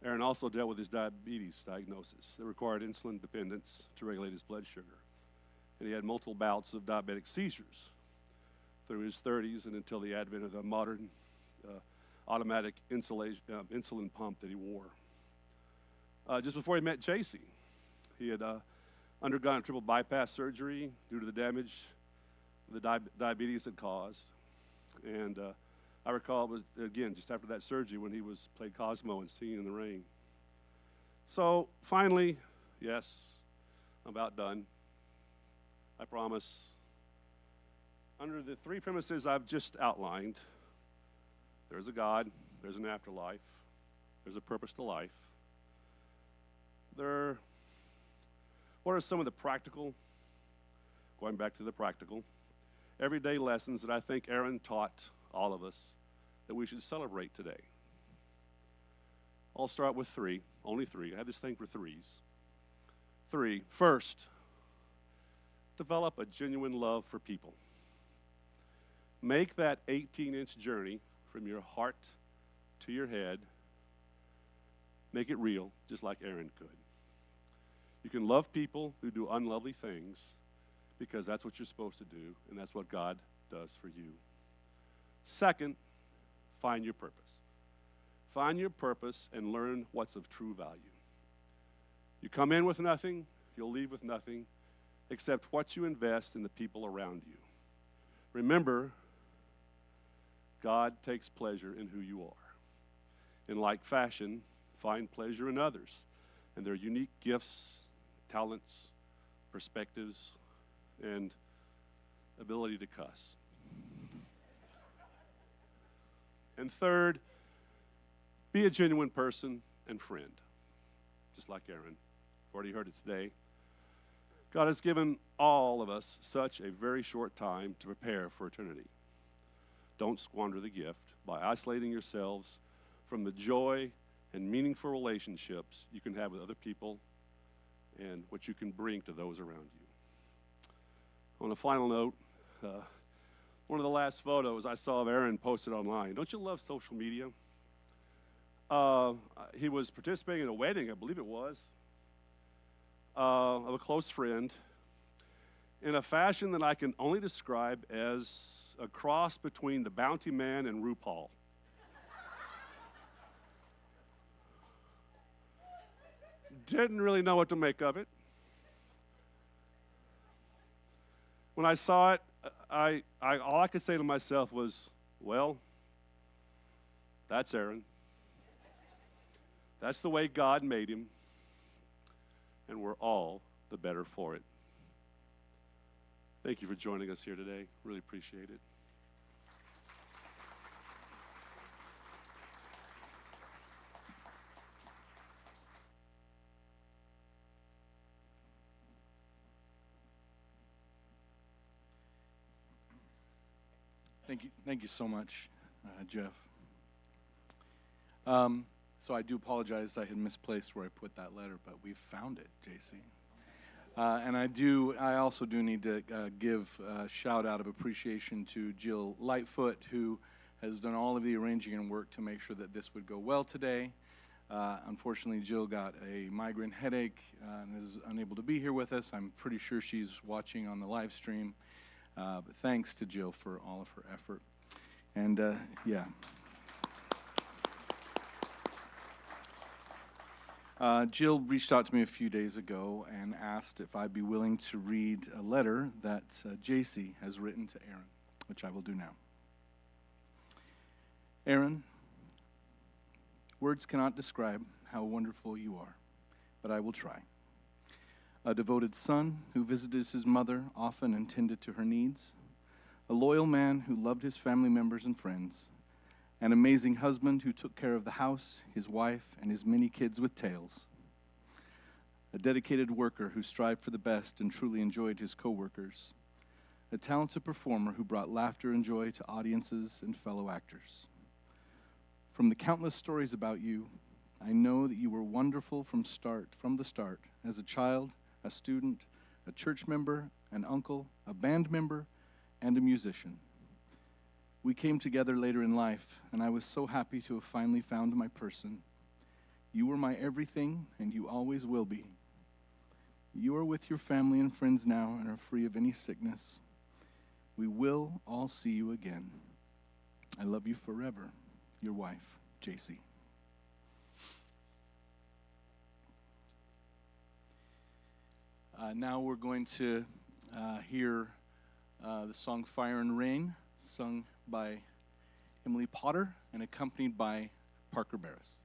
Aaron also dealt with his diabetes diagnosis that required insulin dependence to regulate his blood sugar. And he had multiple bouts of diabetic seizures through his 30s and until the advent of the modern automatic insulin pump that he wore. Just before he met JC, he had undergone a triple bypass surgery due to the damage the diabetes had caused. And I recall it was, again, just after that surgery when he played Cosmo and Singing in the Rain. So finally, yes, I'm about done. I promise. Under the three premises I've just outlined, there's a God, there's an afterlife, there's a purpose to life. What are some of the practical, going back to the practical, everyday lessons that I think Aaron taught all of us that we should celebrate today? I'll start with three, only three. I have this thing for threes. Three. First, develop a genuine love for people. Make that 18-inch journey from your heart to your head. Make it real, just like Aaron could. You can love people who do unlovely things because that's what you're supposed to do, and that's what God does for you. Second, find your purpose. Find your purpose and learn what's of true value. You come in with nothing, you'll leave with nothing, except what you invest in the people around you. Remember, God takes pleasure in who you are. In like fashion, find pleasure in others and their unique gifts, talents, perspectives, and ability to cuss. And third, be a genuine person and friend, just like Aaron. Already heard it today. God has given all of us such a very short time to prepare for eternity. Don't squander the gift by isolating yourselves from the joy and meaningful relationships you can have with other people and what you can bring to those around you. On a final note, one of the last photos I saw of Aaron posted online. Don't you love social media? He was participating in a wedding, I believe it was, of a close friend in a fashion that I can only describe as a cross between the Bounty Man and RuPaul. Didn't really know what to make of it. When I saw it, all I could say to myself was, well, that's Aaron. That's the way God made him, and we're all the better for it. Thank you for joining us here today. Really appreciate it. Thank you so much, Jeff. So I do apologize. I had misplaced where I put that letter, but we found it, JC. And I also do need to give a shout out of appreciation to Jill Lightfoot, who has done all of the arranging and work to make sure that this would go well today. Unfortunately, Jill got a migraine headache and is unable to be here with us. I'm pretty sure she's watching on the live stream. But thanks to Jill for all of her effort. And yeah. Jill reached out to me a few days ago and asked if I'd be willing to read a letter that JC has written to Aaron, which I will do now. Aaron, words cannot describe how wonderful you are, but I will try. A devoted son who visited his mother often and tended to her needs, a loyal man who loved his family members and friends, an amazing husband who took care of the house, his wife, and his many kids with tails, a dedicated worker who strived for the best and truly enjoyed his co-workers, a talented performer who brought laughter and joy to audiences and fellow actors. From the countless stories about you, I know that you were wonderful from the start, as a child, a student, a church member, an uncle, a band member, and a musician. We came together later in life, and I was so happy to have finally found my person. You were my everything, and you always will be. You are with your family and friends now and are free of any sickness. We will all see you again. I love you forever. Your wife, JC. Now we're going to hear the song Fire and Rain, sung by Emily Potter and accompanied by Parker Barris.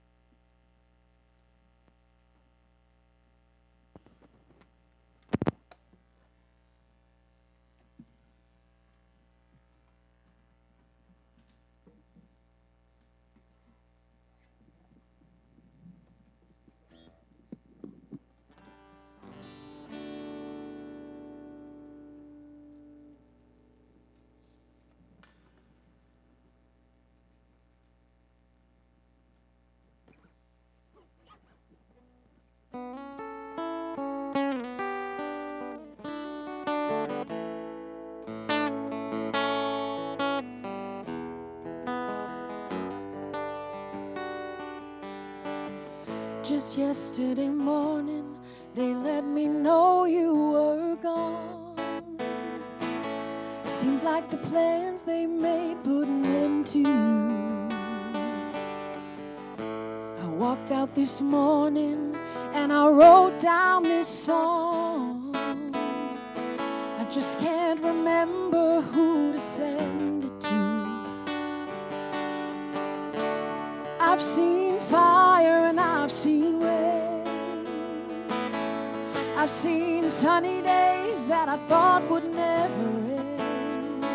Just yesterday morning, they let me know you were gone. Seems like the plans they made put an end to you. I walked out this morning and I wrote down this song. I just can't remember who to send it to. I've seen fire and I've seen rain. I've seen sunny days that I thought would never end.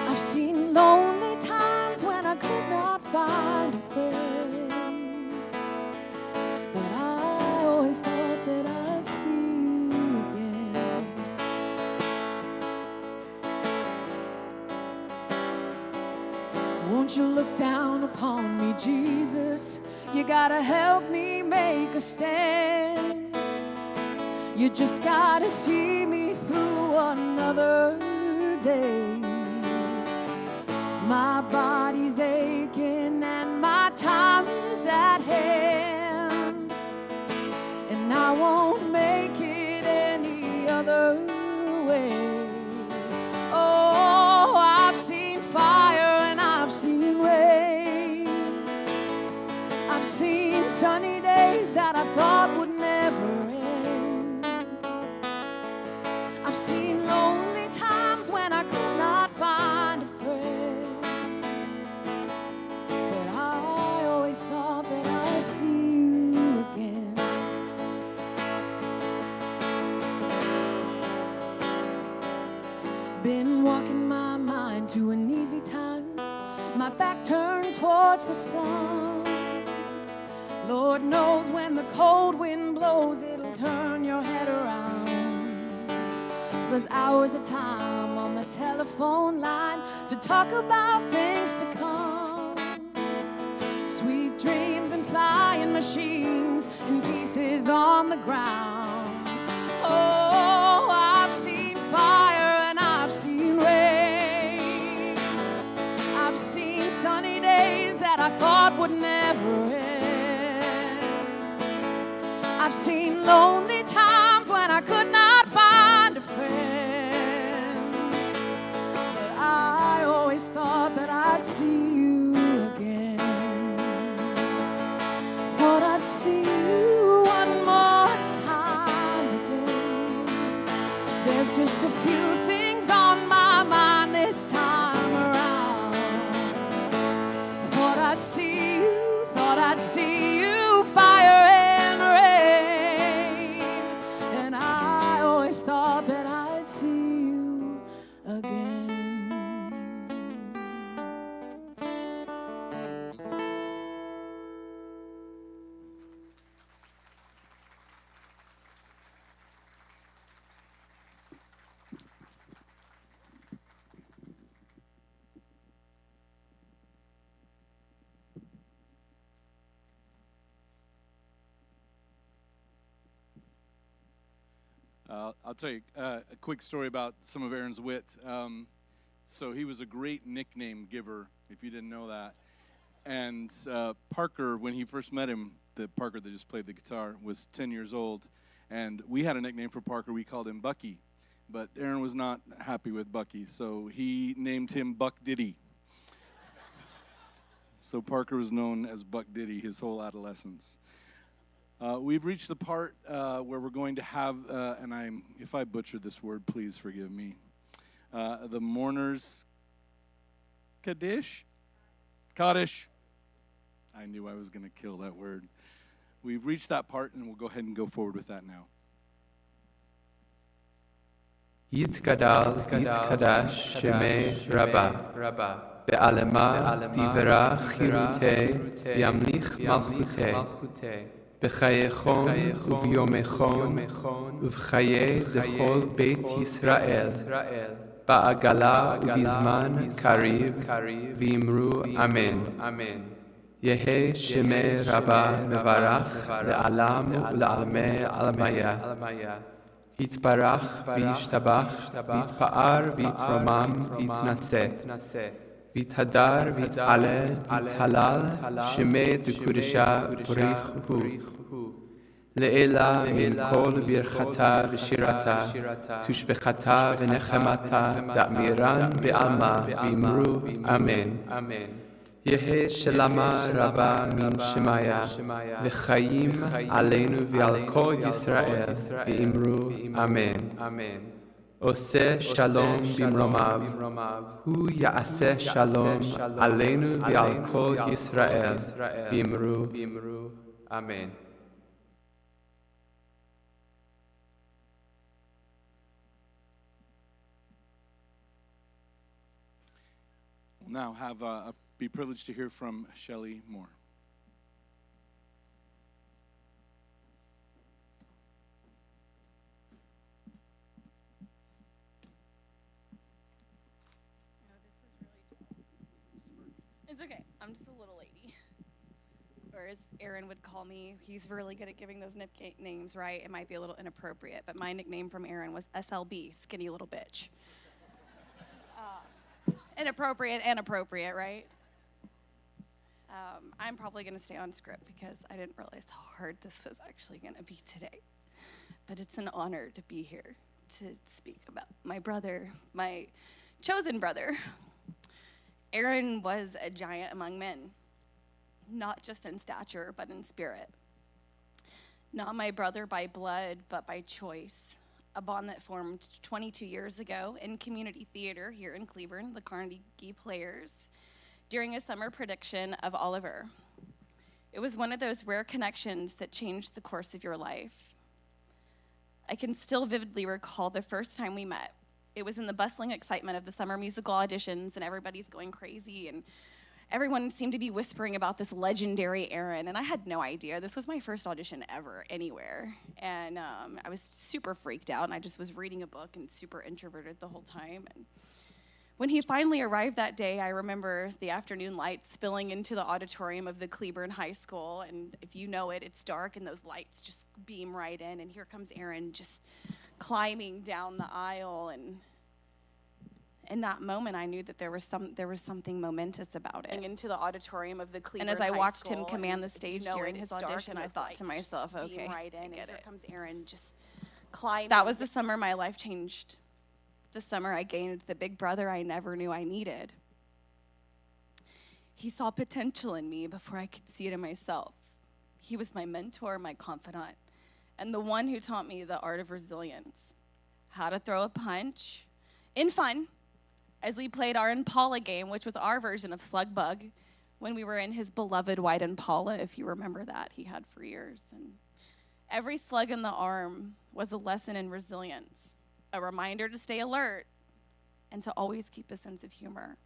I've seen lonely times when I could not find a friend. But I always thought that I'd see you again. Won't you look down upon me, Jesus? You gotta help me make a stand. You just gotta see me through another day. My body's aching and my time is at hand, and I won't make it any other way. Oh, I've seen fire and I've seen rain. I've seen sunny days that I thought would never end. I've seen lonely times when I could not find a friend. But I always thought that I'd see you again. Been walking my mind to an easy time, my back turned towards the sun. Lord knows when the cold wind blows, it'll turn your head around. There's hours of time on the telephone line to talk about things to come. Sweet dreams and flying machines and pieces on the ground. Oh, I've seen fire and I've seen rain. I've seen sunny days that I thought would never end. I've seen lonely times when I could not find a friend. But I always thought that I'd see you again. Thought I'd see you one more time again. There's just a few things on my mind this time around. Thought I'd see you, fire and rain. And I always thought that I'd see you again. I'll tell you a quick story about some of Aaron's wit. So he was a great nickname giver, if you didn't know that. And Parker, when he first met him, the Parker that just played the guitar, was 10 years old. And we had a nickname for Parker. We called him Bucky. But Aaron was not happy with Bucky, so he named him Buck Diddy. So Parker was known as Buck Diddy his whole adolescence. We've reached the part where we're going to have, and if I butchered this word, please forgive me, the mourners Kaddish? Kaddish. I knew I was going to kill that word. We've reached that part, and we'll go ahead and go forward with that now. יתגדל ויתקדש שמי רבה בעלמה דברה חירותי ימליך מלכותי בחיי חון וביומי חון ובחיי דכל בית ישראל בעגלה ובזמן קריב ואמרו אמן יהי שמי רבה מברך לעלם ולעלמי עלמיה יתברך וישתבח ויתפאר ויתרומם ויתנשא ויתהדר ויתעלה ויתהלל שמי דקודשה בריך הוא לעילה מן כל ברכתה ושירתה תושבחתה ונחמתה דאמירן בעלמה ואמרו אמן יהי שלמה רבה מן שמיה וחיים עלינו ועל כל ישראל ואמרו אמן עושה שלום במרומיו הוא יעשה שלום עלינו ועל כל ישראל ואמרו אמן. We'll now have be privileged to hear from Shelley Moore. It's okay. I'm just a little lady. Or as Aaron would call me, he's really good at giving those nicknames, right? It might be a little inappropriate, but my nickname from Aaron was SLB, skinny little bitch. Inappropriate and appropriate, right? I'm probably going to stay on script because I didn't realize how hard this was actually going to be today. But it's an honor to be here to speak about my brother, my chosen brother. Aaron was a giant among men, not just in stature, but in spirit. Not my brother by blood, but by choice. A bond that formed 22 years ago in community theater here in Cleburne, the Carnegie Players, during a summer production of Oliver. It was one of those rare connections that changed the course of your life. I can still vividly recall the first time we met. It was in the bustling excitement of the summer musical auditions, and everybody's going crazy, and everyone seemed to be whispering about this legendary Aaron, and I had no idea. This was my first audition ever, anywhere, and I was super freaked out, and I just was reading a book and super introverted the whole time. And when he finally arrived that day, I remember the afternoon lights spilling into the auditorium of the Cleburne High School, and if you know it, it's dark, and those lights just beam right in, and here comes Aaron just climbing down the aisle, and in that moment, I knew that there was something momentous about it. Into the auditorium of the Cleburne High School. And as I watched him command the stage during his audition, I thought to myself, okay, right in, and here comes Aaron just climbing. That was the summer my life changed. The summer I gained the big brother I never knew I needed. He saw potential in me before I could see it in myself. He was my mentor, my confidant, and the one who taught me the art of resilience, how to throw a punch in fun, as we played our Impala game, which was our version of Slug Bug, when we were in his beloved white Impala, if you remember that, he had for years. And every slug in the arm was a lesson in resilience, a reminder to stay alert and to always keep a sense of humor.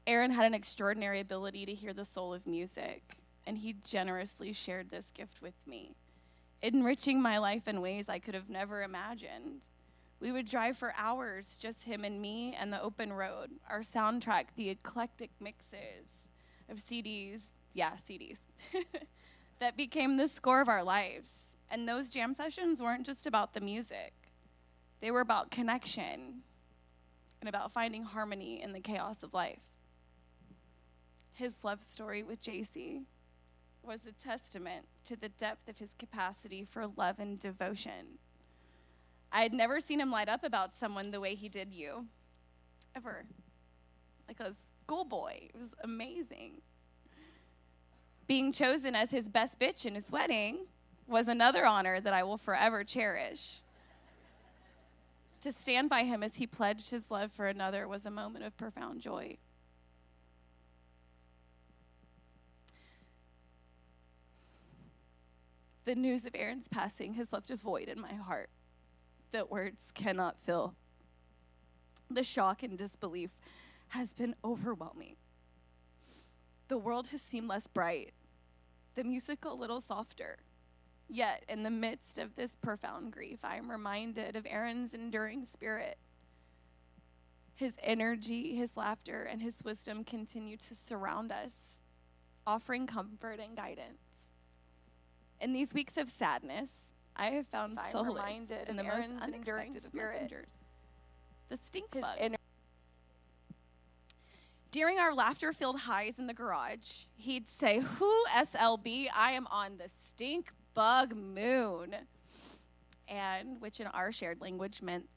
Aaron had an extraordinary ability to hear the soul of music, and he generously shared this gift with me, enriching my life in ways I could have never imagined. We would drive for hours, just him and me and the open road, our soundtrack, the eclectic mixes of CDs, that became the score of our lives. And those jam sessions weren't just about the music. They were about connection and about finding harmony in the chaos of life. His love story with JC was a testament to the depth of his capacity for love and devotion. I had never seen him light up about someone the way he did you, ever. Like a schoolboy. It was amazing. Being chosen as his best bitch in his wedding was another honor that I will forever cherish. To stand by him as he pledged his love for another was a moment of profound joy. The news of Aaron's passing has left a void in my heart that words cannot fill. The shock and disbelief has been overwhelming. The world has seemed less bright, the music a little softer. Yet, in the midst of this profound grief, I am reminded of Aaron's enduring spirit. His energy, his laughter, and his wisdom continue to surround us, offering comfort and guidance. In these weeks of sadness, I have found solace in the most unexpected of messengers, the stink bug. During our laughter-filled highs in the garage, he'd say, "Who, SLB, I am on the stink bug moon," and which in our shared language meant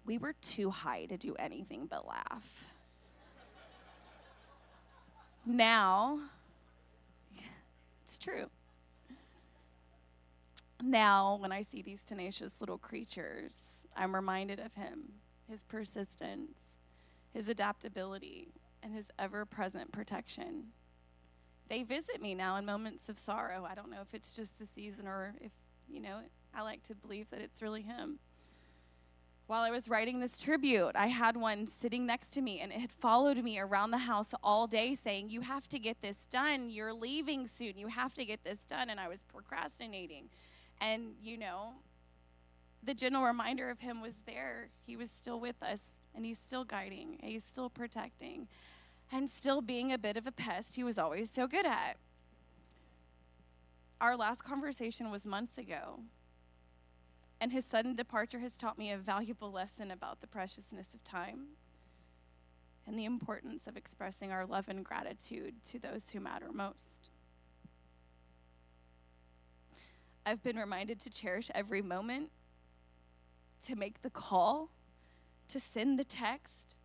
we were too high to do anything but laugh. Now, it's true. Now, when I see these tenacious little creatures, I'm reminded of him, his persistence, his adaptability, and his ever-present protection. They visit me now in moments of sorrow. I don't know if it's just the season or if, I like to believe that it's really him. While I was writing this tribute, I had one sitting next to me, and it had followed me around the house all day saying, "You have to get this done. You're leaving soon. You have to get this done." And I was procrastinating. And, the gentle reminder of him was there. He was still with us, and he's still guiding, and he's still protecting, and still being a bit of a pest he was always so good at. Our last conversation was months ago, and his sudden departure has taught me a valuable lesson about the preciousness of time and the importance of expressing our love and gratitude to those who matter most. I've been reminded to cherish every moment, to make the call, to send the text,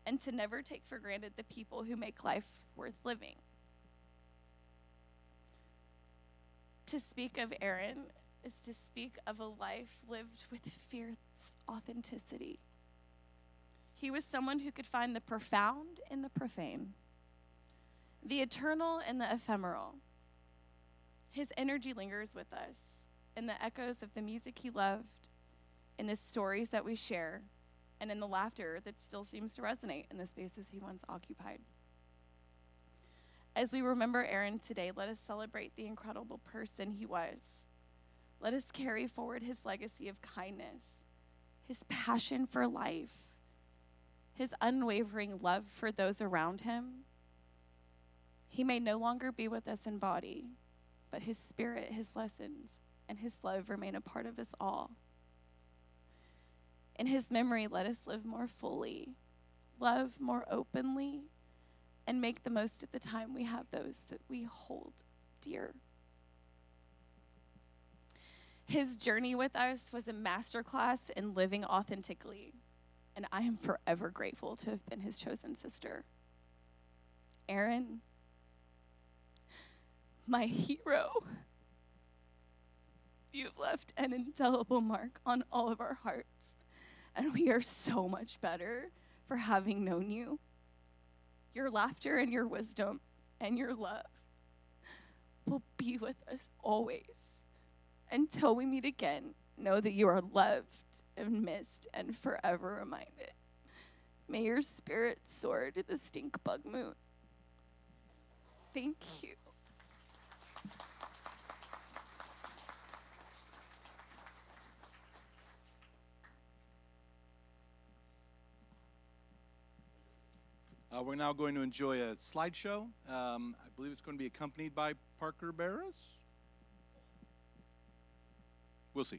and to never take for granted the people who make life worth living. To speak of Aaron is to speak of a life lived with fierce authenticity. He was someone who could find the profound in the profane, the eternal in the ephemeral. His energy lingers with us in the echoes of the music he loved, in the stories that we share, and in the laughter that still seems to resonate in the spaces he once occupied. As we remember Aaron today, let us celebrate the incredible person he was. Let us carry forward his legacy of kindness, his passion for life, his unwavering love for those around him. He may no longer be with us in body, but his spirit, his lessons, and his love remain a part of us all. In his memory, let us live more fully, love more openly, and make the most of the time we have those that we hold dear. His journey with us was a masterclass in living authentically, and I am forever grateful to have been his chosen sister. Aaron, my hero, you've left an indelible mark on all of our hearts, and we are so much better for having known you. Your laughter and your wisdom and your love will be with us always. Until we meet again, know that you are loved and missed and forever reminded. May your spirit soar to the stink bug moon. Thank you. We're now going to enjoy a slideshow. I believe it's going to be accompanied by Parker Barras. We'll see.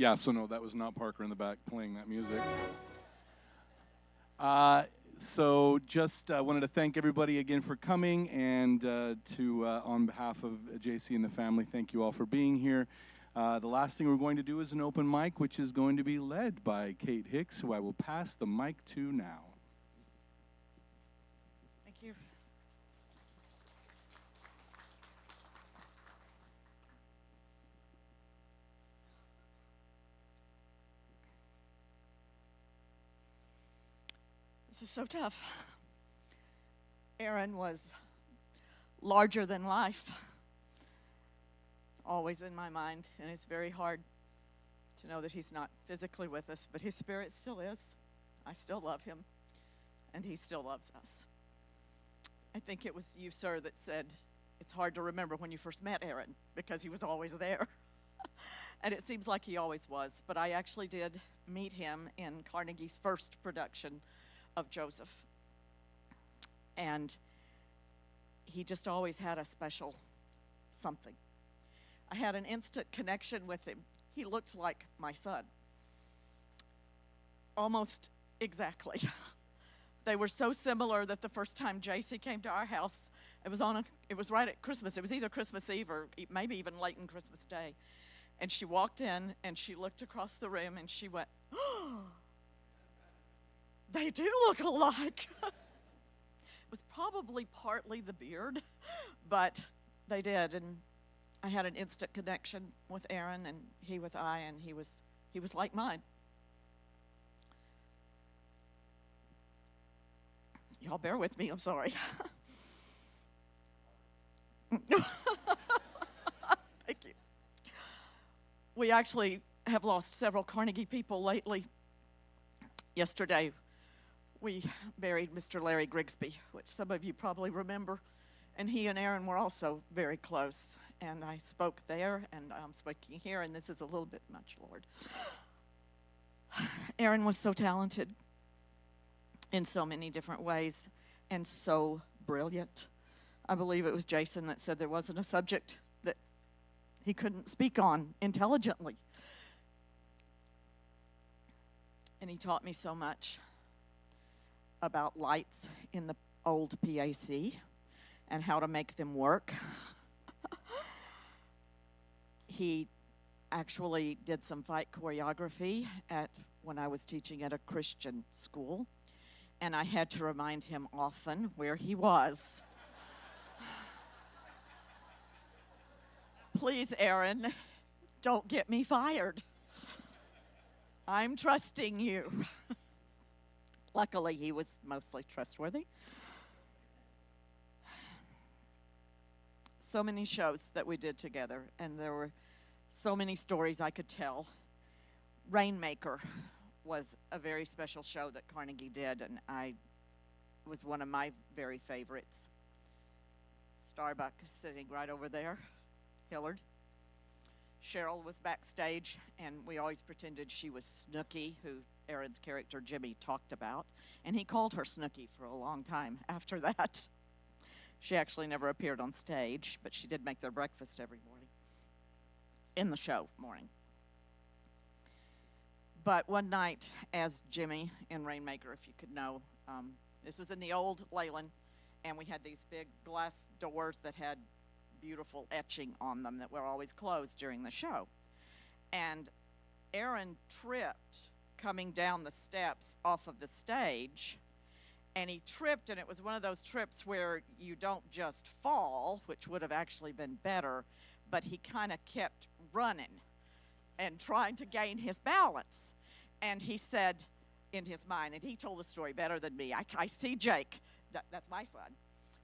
Yeah, so no, that was not Parker in the back playing that music. So just wanted to thank everybody again for coming, and on behalf of JC and the family, thank you all for being here. The last thing we're going to do is an open mic, which is going to be led by Kate Hicks, who I will pass the mic to now. Thank you. This is so tough. Aaron was larger than life, always in my mind, and it's very hard to know that he's not physically with us, but his spirit still is. I still love him, and he still loves us. I think it was you, sir, that said it's hard to remember when you first met Aaron because he was always there. And it seems like he always was, but I actually did meet him in Carnegie's first production of Joseph. And he just always had a special something. I had an instant connection with him. He looked like my son. Almost exactly. They were so similar that the first time JC came to our house, it was right at Christmas. It was either Christmas Eve or maybe even late in Christmas Day. And she walked in and she looked across the room and she went, "Oh, they do look alike." It was probably partly the beard, but they did. And I had an instant connection with Aaron, and he with I, and he was like mine. Y'all bear with me, I'm sorry. Thank you. We actually have lost several Carnegie people lately. Yesterday, we buried Mr. Larry Grigsby, which some of you probably remember, and he and Aaron were also very close. And I spoke there, and I'm speaking here, and this is a little bit much, Lord. Aaron was so talented in so many different ways, and so brilliant. I believe it was Jason that said there wasn't a subject that he couldn't speak on intelligently. And he taught me so much about lights in the old PAC and how to make them work. He actually did some fight choreography when I was teaching at a Christian school, and I had to remind him often where he was. Please, Aaron, don't get me fired. I'm trusting you. Luckily, he was mostly trustworthy. So many shows that we did together, and there were so many stories I could tell. Rainmaker was a very special show that Carnegie did, and it was one of my very favorites. Starbuck is sitting right over there, Hillard. Cheryl was backstage, and we always pretended she was Snooky, who Aaron's character Jimmy talked about, and he called her Snooky for a long time after that. She actually never appeared on stage, but she did make their breakfast every morning in the show morning. But one night, as Jimmy in Rainmaker, if you could know, this was in the old Leyland, and we had these big glass doors that had beautiful etching on them that were always closed during the show. And Aaron tripped coming down the steps off of the stage, and he tripped, and it was one of those trips where you don't just fall, which would have actually been better, but he kind of kept running and trying to gain his balance. And he said in his mind, and he told the story better than me, I see Jake, that's my son,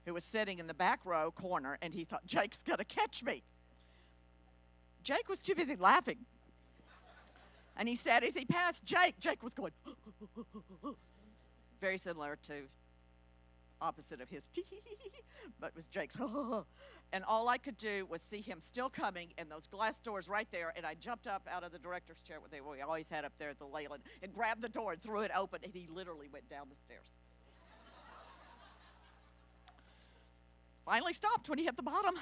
who was sitting in the back row corner, and he thought, Jake's going to catch me. Jake was too busy laughing. And he said, as he passed Jake was going, very similar to opposite of his but it was Jake's and all I could do was see him still coming and those glass doors right there, and I jumped up out of the director's chair, what we always had up there at the Leyland, and grabbed the door and threw it open, and he literally went down the stairs. Finally stopped when he hit the bottom.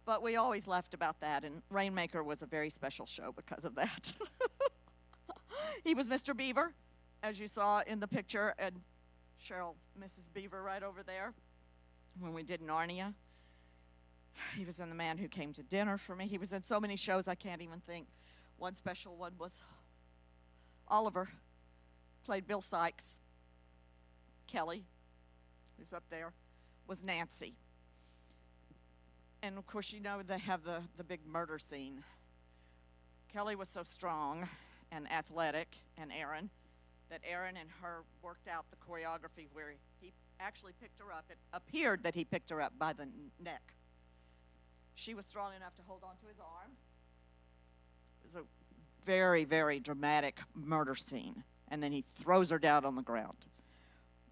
But we always laughed about that, and Rainmaker was a very special show because of that. He was Mr. Beaver, as you saw in the picture, and Cheryl, Mrs. Beaver right over there, when we did Narnia. He was in The Man Who Came to Dinner for me. He was in so many shows I can't even think. One special one was Oliver, played Bill Sykes. Kelly, who's up there, was Nancy. And of course, you know they have the big murder scene. Kelly was so strong and athletic, and Aaron, that Aaron and her worked out the choreography where he actually picked her up. It appeared that he picked her up by the neck. She was strong enough to hold onto his arms. It was a very, very dramatic murder scene. And then he throws her down on the ground.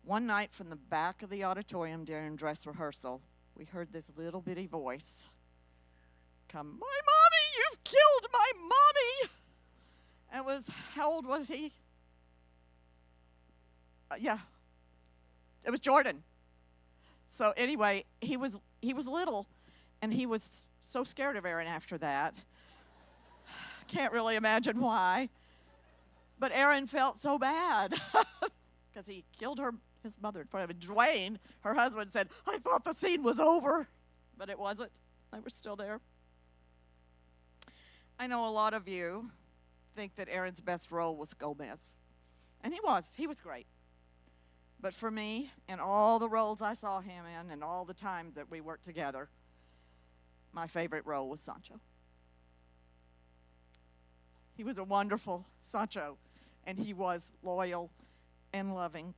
One night from the back of the auditorium during dress rehearsal, we heard this little bitty voice come, "My mommy, you've killed my mommy!" And how old was he? Yeah, it was Jordan. So anyway, he was little, and he was so scared of Aaron after that. Can't really imagine why. But Aaron felt so bad because he killed his mother in front of him. Dwayne, her husband, said, "I thought the scene was over," but it wasn't. They were still there. I know a lot of you think that Aaron's best role was Gomez. And he was great. But for me, in all the roles I saw him in and all the time that we worked together, my favorite role was Sancho. He was a wonderful Sancho, and he was loyal and loving.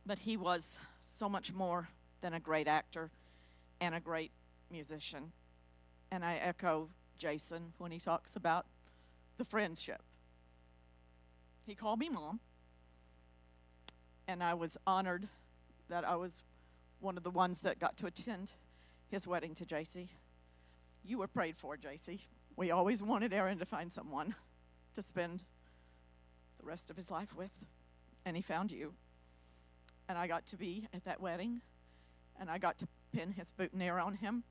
But he was so much more than a great actor and a great musician. And I echo Jason when he talks about the friendship. He called me Mom, and I was honored that I was one of the ones that got to attend his wedding to JC. You were prayed for, JC. We always wanted Aaron to find someone to spend the rest of his life with, and he found you. And I got to be at that wedding, and I got to pin his boutonniere on him.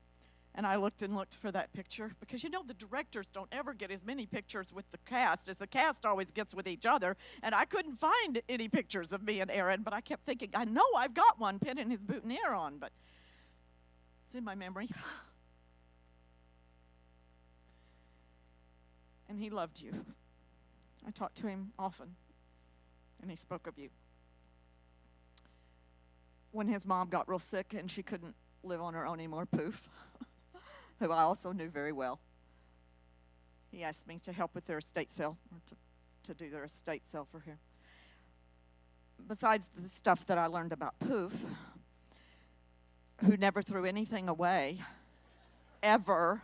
And I looked and looked for that picture because, you know, the directors don't ever get as many pictures with the cast as the cast always gets with each other. And I couldn't find any pictures of me and Aaron, but I kept thinking, I know I've got one pinning his boutonniere on, but it's in my memory. And he loved you. I talked to him often, and he spoke of you. When his mom got real sick and she couldn't live on her own anymore, Poof, who I also knew very well, he asked me to help with their estate sale, or to do their estate sale for him. Besides the stuff that I learned about Poof, who never threw anything away, ever,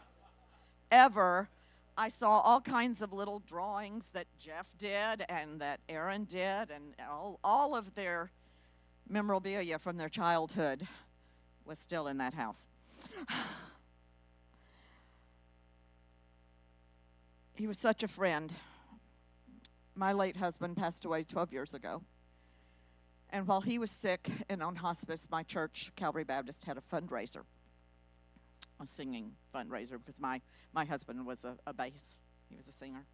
I saw all kinds of little drawings that Jeff did and that Aaron did, and all of their memorabilia from their childhood was still in that house. He was such a friend. My late husband passed away 12 years ago. And while he was sick and on hospice, my church, Calvary Baptist, had a fundraiser, a singing fundraiser, because my husband was a bass. He was a singer.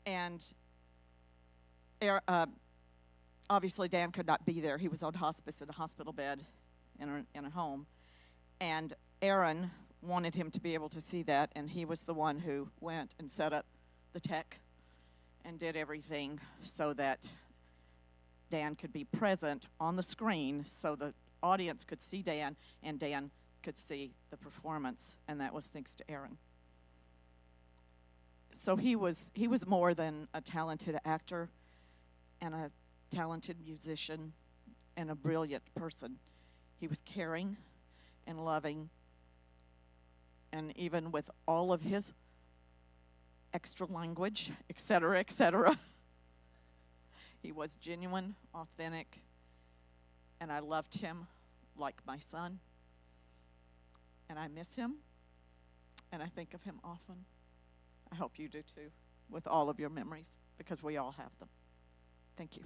And obviously Dan could not be there. He was on hospice in a hospital bed in a home. And Aaron wanted him to be able to see that, and he was the one who went and set up the tech and did everything so that Dan could be present on the screen so the audience could see Dan and Dan could see the performance, and that was thanks to Aaron. So he was more than a talented actor and a talented musician and a brilliant person. He was caring and loving, and even with all of his extra language, etc., he was genuine, authentic, and I loved him like my son. And I miss him, and I think of him often. I hope you do too, with all of your memories, because we all have them. Thank you.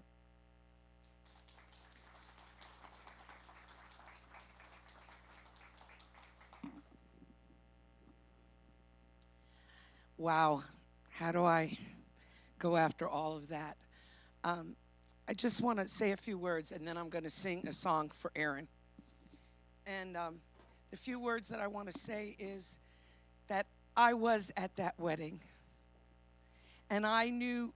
Wow, how do I go after all of that? I just want to say a few words, and then I'm going to sing a song for Aaron. And the few words that I want to say is that I was at that wedding, and I knew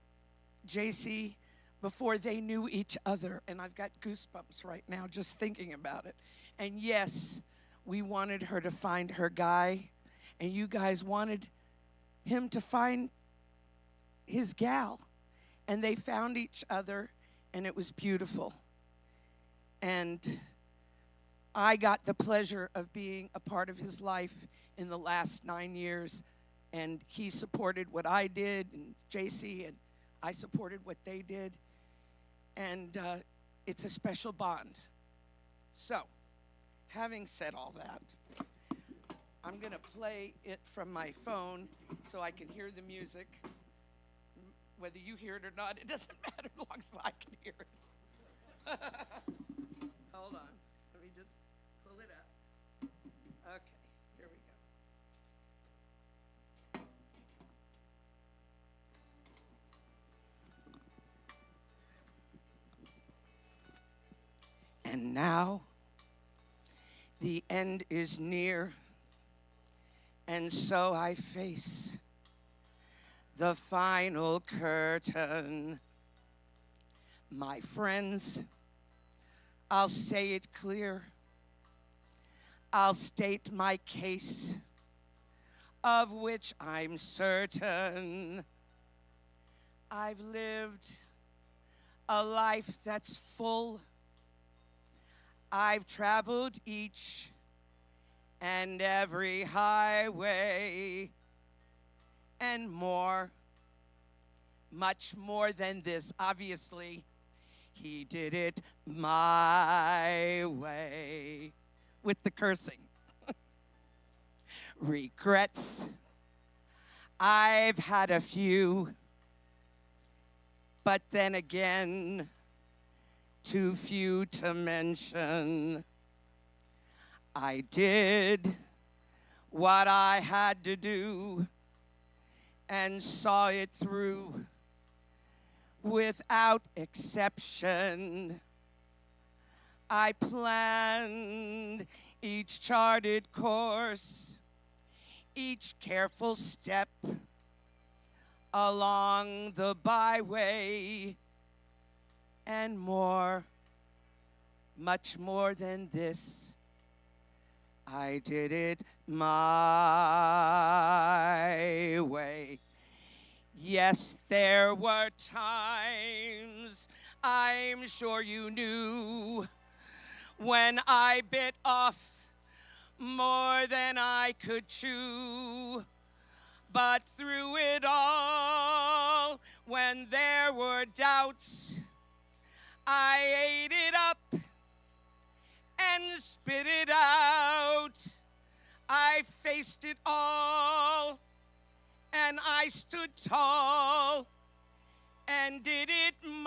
JC before they knew each other, and I've got goosebumps right now just thinking about it. And yes, we wanted her to find her guy, and you guys wanted him to find his gal, and they found each other, and it was beautiful. And I got the pleasure of being a part of his life in the last 9 years, and he supported what I did, and JC, and I supported what they did, and it's a special bond. So, having said all that, I'm going to play it from my phone so I can hear the music. Whether you hear it or not, it doesn't matter as long as I can hear it. Hold on. Let me just pull it up. Okay, here we go. And now the end is near, and so I face the final curtain. My friends, I'll say it clear. I'll state my case, of which I'm certain. I've lived a life that's full. I've traveled each and every highway, and more, much more than this. Obviously, he did it my way, with the cursing. Regrets, I've had a few, but then again, too few to mention. I did what I had to do and saw it through without exception. I planned each charted course, each careful step along the byway, and more, much more than this. I did it my way. Yes, there were times, I'm sure you knew, when I bit off more than I could chew. But through it all, when there were doubts, I ate it up and spit it out. I faced it all, and I stood tall and did it my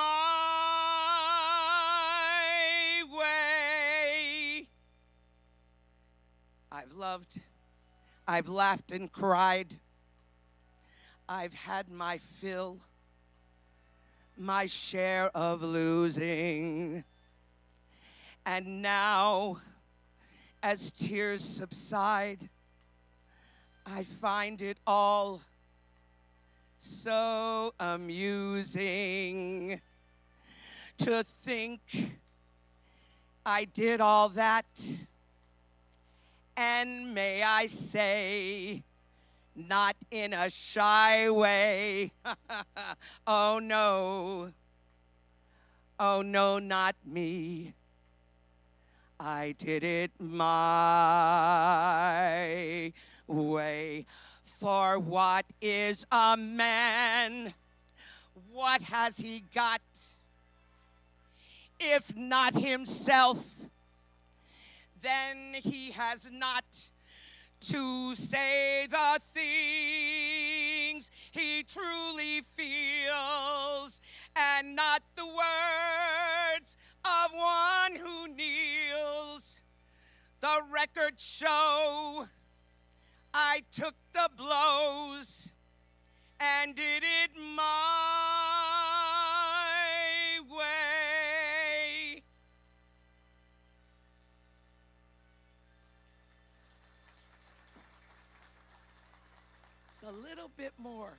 way. I've loved, I've laughed and cried. I've had my fill, my share of losing. And now, as tears subside, I find it all so amusing to think I did all that, and may I say, not in a shy way. Oh no, not me. I did it my way. For what is a man? What has he got? If not himself, then he has not to say the things he truly feels, and not the words of one who kneels. The records show I took the blows and did it my way. It's a little bit more.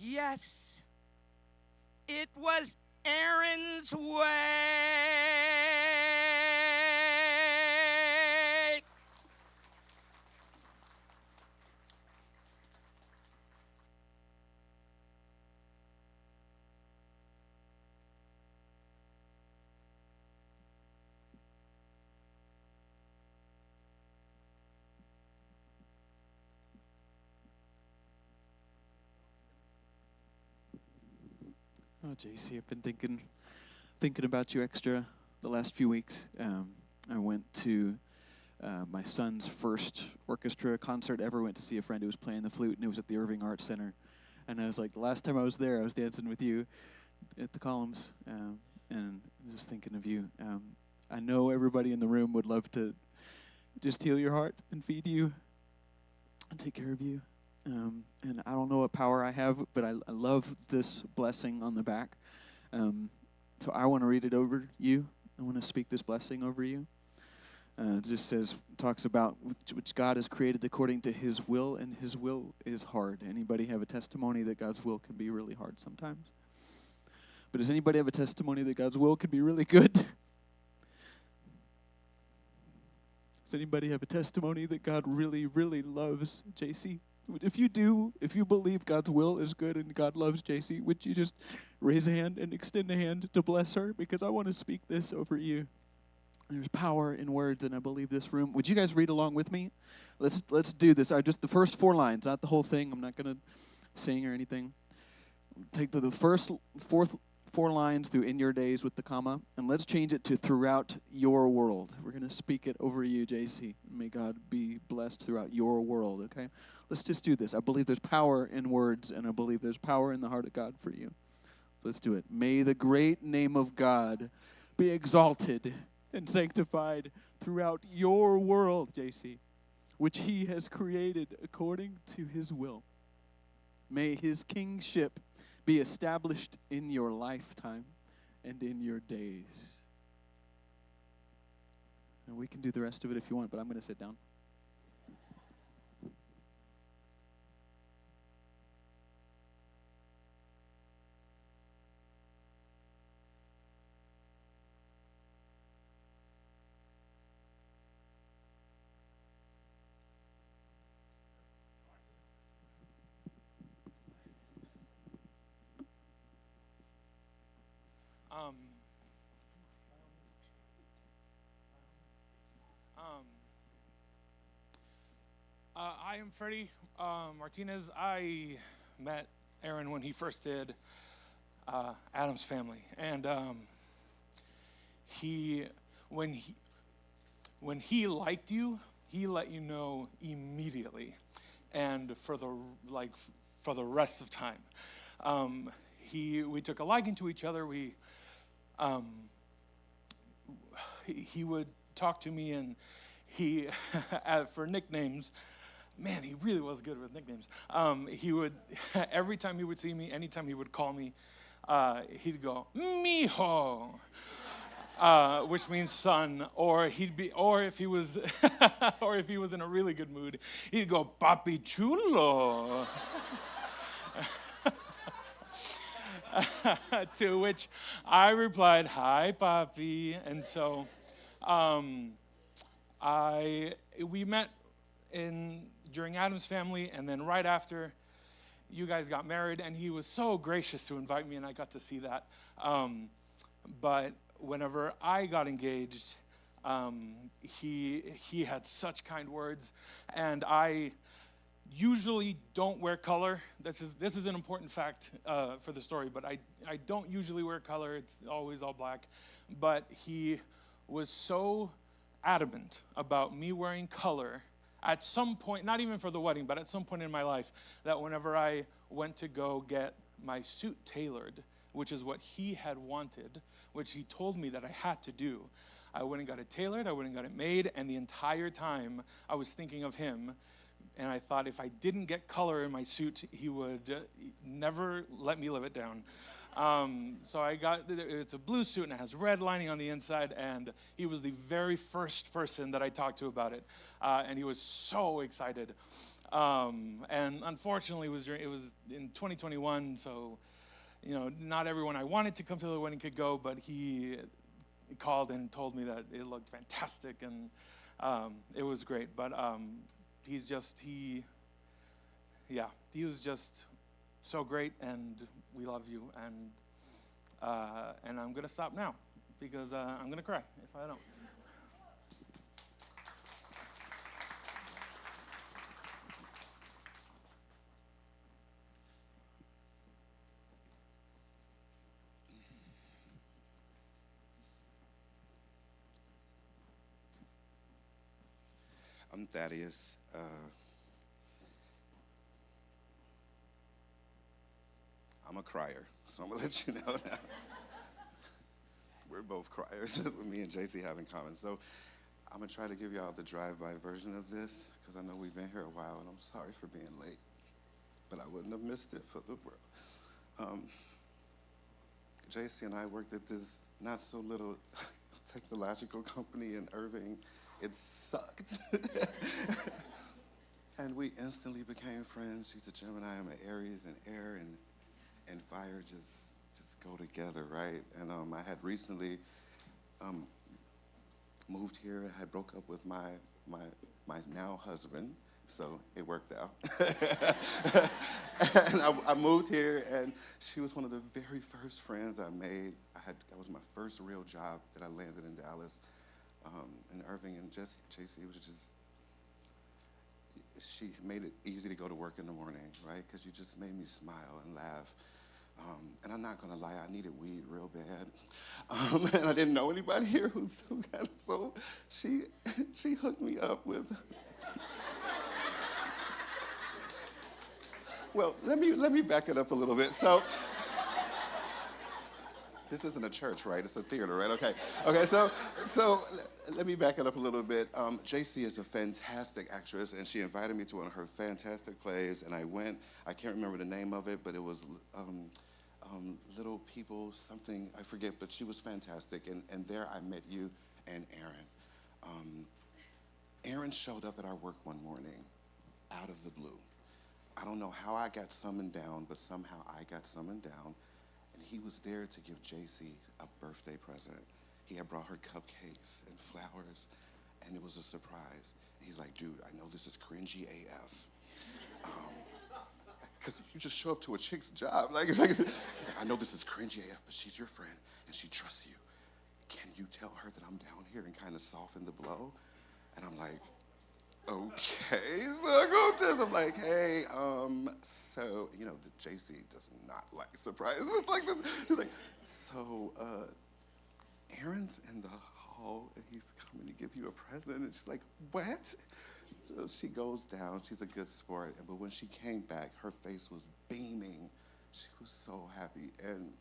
Yes, it was Aaron's way. Oh, JC, I've been thinking about you extra the last few weeks. I went to my son's first orchestra concert ever. Went to see a friend who was playing the flute, and it was at the Irving Arts Center. And I was like, the last time I was there, I was dancing with you at the columns, and I was just thinking of you. I know everybody in the room would love to just heal your heart and feed you and take care of you. And I don't know what power I have, but I love this blessing on the back. So I want to read it over you. I want to speak this blessing over you. It just talks about which God has created according to his will, and his will is hard. Anybody have a testimony that God's will can be really hard sometimes? But does anybody have a testimony that God's will can be really good? Does anybody have a testimony that God really, really loves JC? If you do, if you believe God's will is good and God loves JC, would you just raise a hand and extend a hand to bless her? Because I want to speak this over you. There's power in words, and I believe this room. Would you guys read along with me? Let's do this. Just the first 4 lines, not the whole thing. I'm not going to sing or anything. Take the first 4 lines through in your days with the comma, and let's change it to throughout your world. We're going to speak it over you, JC. May God be blessed throughout your world, okay? Let's just do this. I believe there's power in words, and I believe there's power in the heart of God for you. So let's do it. May the great name of God be exalted and sanctified throughout your world, JC, which he has created according to his will. May his kingship be established in your lifetime and in your days. And we can do the rest of it if you want, but I'm going to sit down. I am Freddie Martinez. I met Aaron when he first did Adam's Family, and when he liked you, he let you know immediately, and for the rest of time. We took a liking to each other. He would talk to me, and he for nicknames. Man, he really was good with nicknames. He would, every time he would see me, anytime he would call me, he'd go, "Mijo," which means son. Or if he was, or if he was in a really good mood, he'd go, "Papi chulo." To which I replied, "Hi, papi." And so, we met during Adam's Family, and then right after, you guys got married, and he was so gracious to invite me, and I got to see that. But whenever I got engaged, he had such kind words, and I usually don't wear color. This is an important fact for the story, but I don't usually wear color. It's always all black. But he was so adamant about me wearing color at some point, not even for the wedding, but at some point in my life, that whenever I went to go get my suit tailored, which is what he had wanted, which he told me that I had to do. I went and got it tailored, I went and got it made, and the entire time I was thinking of him, and I thought if I didn't get color in my suit, he would never let me live it down. So it's a blue suit and it has red lining on the inside, and he was the very first person that I talked to about it, and he was so excited. And unfortunately, it was in 2021, so not everyone I wanted to come to the wedding could go, but he called and told me that it looked fantastic, and it was great. But he was just so great, and we love you, and I'm gonna stop now because I'm gonna cry if I don't. I'm Thaddeus. I'm a crier, so I'm gonna let you know now. We're both criers. That's what me and JC have in common. So I'm gonna try to give y'all the drive-by version of this, because I know we've been here a while, and I'm sorry for being late, but I wouldn't have missed it for the world. JC and I worked at this not so little technological company in Irving. It sucked. And we instantly became friends. She's a Gemini, I'm an Aries, and air and fire just go together, right? And I had recently moved here. I had broke up with my now husband, so it worked out. And I moved here, and she was one of the very first friends I made. That was my first real job that I landed in Dallas. In Irving, and just JC was just, she made it easy to go to work in the morning, right? Because you just made me smile and laugh. And I'm not gonna lie, I needed weed real bad. And I didn't know anybody here who got it, so she hooked me up with. Well, let me back it up a little bit. So, this isn't a church, right? It's a theater, right? Okay, so let me back it up a little bit. JC is a fantastic actress, and she invited me to one of her fantastic plays, and I went. I can't remember the name of it, but it was Little People, something, I forget, but she was fantastic, and there I met you and Aaron. Aaron showed up at our work one morning, out of the blue. I don't know how I got summoned down, but somehow I got summoned down. And he was there to give JC a birthday present. He had brought her cupcakes and flowers, and it was a surprise. And he's like, dude, I know this is cringy AF. Because you just show up to a chick's job. He's like, I know this is cringy AF, but she's your friend, and she trusts you. Can you tell her that I'm down here and kind of soften the blow? And I'm like, okay. So I go up to him, I'm like, hey, so, the JC does not like surprises like this. She's like, so, Aaron's in the hall, and he's coming to give you a present. And she's like, what? So she goes down. She's a good sport. But when she came back, her face was beaming. She was so happy. And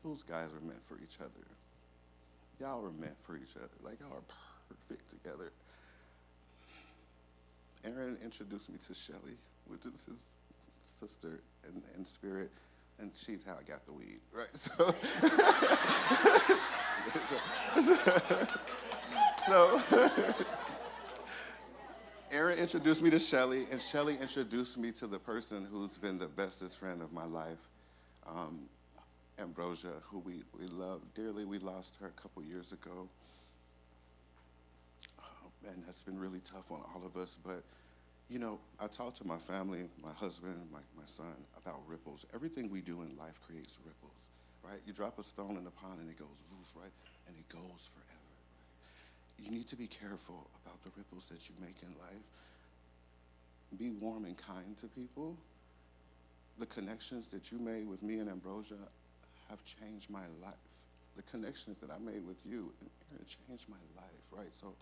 those guys are meant for each other. Y'all are meant for each other. Y'all are perfect together. Aaron introduced me to Shelly, which is his sister in spirit, and she's how I got the weed, right? So Aaron introduced me to Shelly, and Shelly introduced me to the person who's been the bestest friend of my life, Ambrosia, who we love dearly. We lost her a couple years ago. And that's been really tough on all of us, but I talk to my family, my husband, my son, about ripples. Everything we do in life creates ripples, right? You drop a stone in the pond and it goes woof, right? And it goes forever, right? You need to be careful about the ripples that you make in life. Be warm and kind to people. The connections that you made with me and Ambrosia have changed my life. The connections that I made with you changed my life, right? So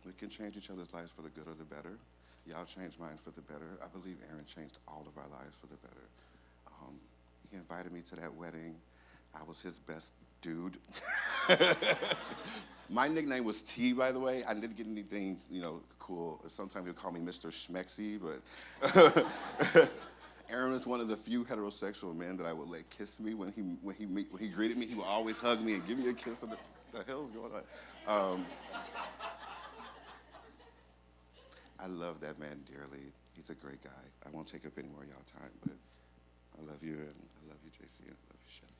we can change each other's lives for the good or the better. Y'all changed mine for the better. I believe Aaron changed all of our lives for the better. He invited me to that wedding. I was his best dude. My nickname was T, by the way. I didn't get anything, cool. Sometimes you'll call me Mr. Schmexy, but Aaron was one of the few heterosexual men that I would let kiss me when he greeted me. He would always hug me and give me a kiss. What the hell's going on? I love that man dearly. He's a great guy. I won't take up any more of y'all time, but I love you, and I love you, JC, and I love you, Shelly.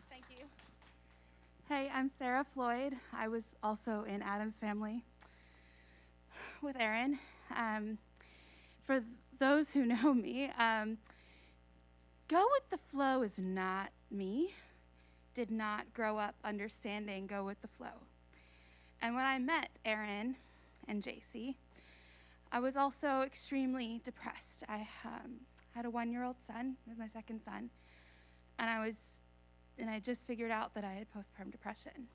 Thank you. Hey, I'm Sarah Floyd. I was also in Adam's family with Aaron. For those who know me, go with the flow is not me. Did not grow up understanding go with the flow. And when I met Aaron and JC, I was also extremely depressed. I had a 1-year-old son. He was my second son. And I just figured out that I had postpartum depression.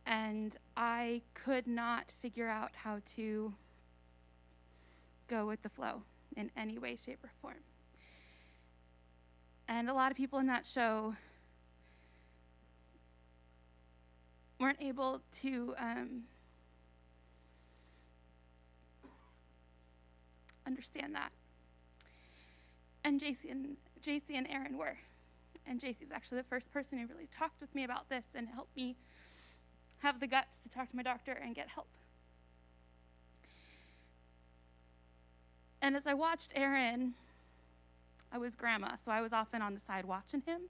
And I could not figure out how to go with the flow in any way, shape, or form. And a lot of people in that show weren't able to understand that. And JC and Aaron were. And JC was actually the first person who really talked with me about this and helped me have the guts to talk to my doctor and get help. And as I watched Aaron, I was grandma, so I was often on the side watching him.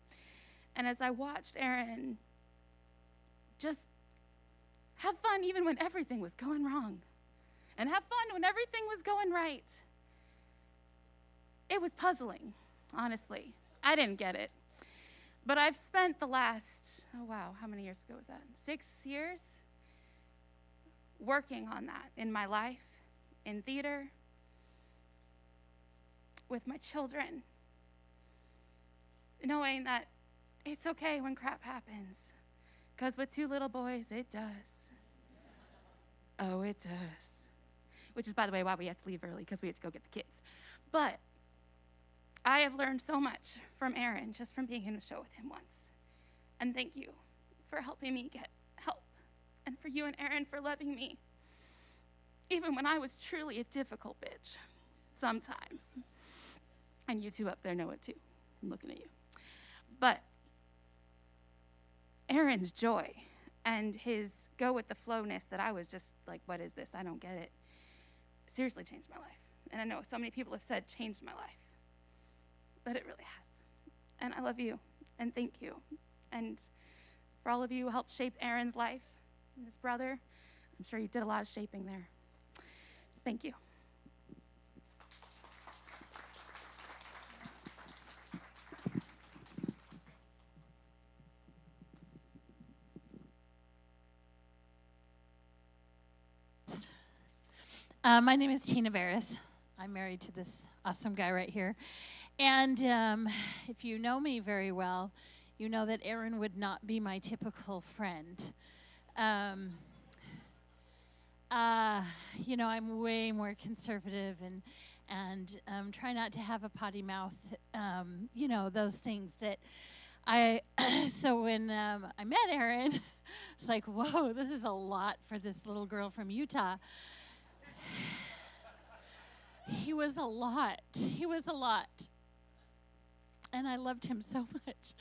And as I watched Aaron just have fun even when everything was going wrong, and have fun when everything was going right, it was puzzling, honestly. I didn't get it. But I've spent the last, how many years ago was that? 6 years working on that in my life, in theater, with my children, knowing that it's okay when crap happens, because with 2 little boys, it does. Oh, it does. Which is, by the way, why we have to leave early, because we have to go get the kids. But I have learned so much from Aaron just from being in the show with him once. And thank you for helping me get help. And for you and Aaron for loving me, even when I was truly a difficult bitch, sometimes. And you two up there know it too. I'm looking at you. But Aaron's joy and his go with the flowness that I was just like, what is this? I don't get it. Seriously changed my life. And I know so many people have said changed my life. But it really has. And I love you. And thank you. And for all of you who helped shape Aaron's life and his brother, I'm sure you did a lot of shaping there. Thank you. My name is Tina Barris. I'm married to this awesome guy right here. And if you know me very well, you know that Aaron would not be my typical friend. I'm way more conservative and try not to have a potty mouth, those things that so when I met Aaron, it's like, whoa, this is a lot for this little girl from Utah. He was a lot. And I loved him so much.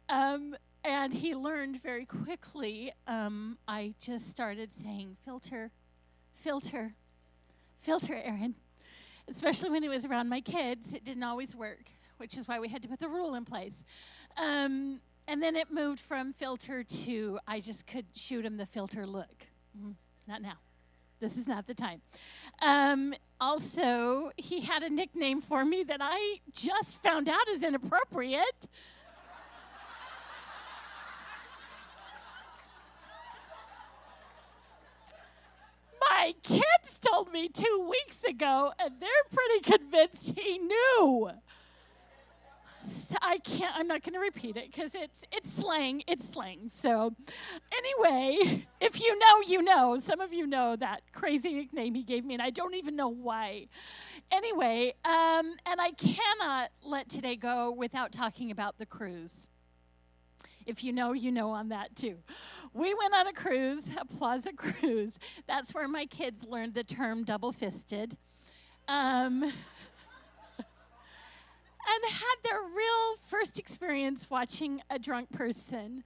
And he learned very quickly. I just started saying, filter, Aaron. Especially when he was around my kids. It didn't always work, which is why we had to put the rule in place. And then it moved from filter to I just could shoot him the filter look. Not now. This is not the time. Also, he had a nickname for me that I just found out is inappropriate. My kids told me 2 weeks ago, and they're pretty convinced he knew. I'm not going to repeat it because it's slang. It's slang. So, anyway, if you know, you know. Some of you know that crazy nickname he gave me, and I don't even know why. Anyway, and I cannot let today go without talking about the cruise. If you know, you know on that too. We went on a cruise, a Plaza cruise. That's where my kids learned the term double-fisted. And had their real first experience watching a drunk person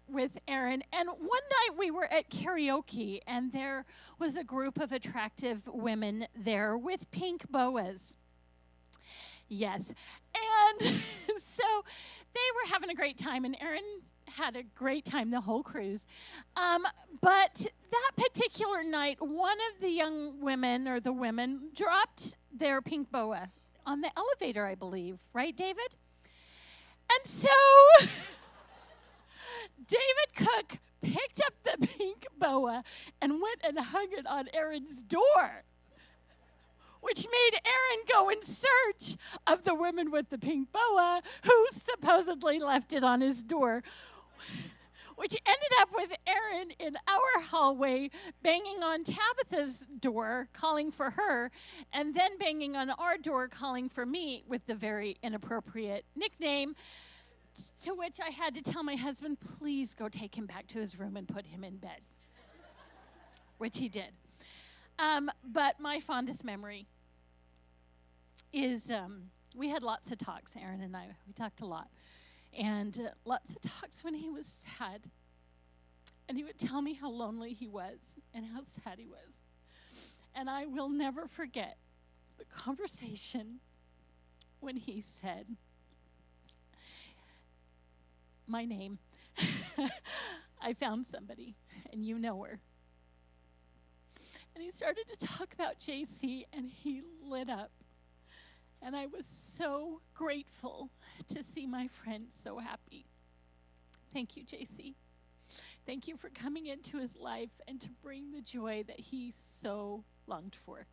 with Aaron. And one night we were at karaoke, and there was a group of attractive women there with pink boas. Yes. And so they were having a great time, and Aaron had a great time the whole cruise. But that particular night, one of the young women, or the women, dropped their pink boa on the elevator, I believe. Right, David? And so David Cook picked up the pink boa and went and hung it on Aaron's door, which made Aaron go in search of the woman with the pink boa who supposedly left it on his door, which ended up with Aaron in our hallway banging on Tabitha's door, calling for her, and then banging on our door, calling for me with the very inappropriate nickname, to which I had to tell my husband, please go take him back to his room and put him in bed, which he did. But my fondest memory is we had lots of talks, Aaron and I. We talked a lot. And lots of talks when he was sad. And he would tell me how lonely he was and how sad he was. And I will never forget the conversation when he said my name. I found somebody, and you know her. And he started to talk about JC, and he lit up. And I was so grateful to see my friend so happy. Thank you, JC. Thank you for coming into his life and to bring the joy that he so longed for.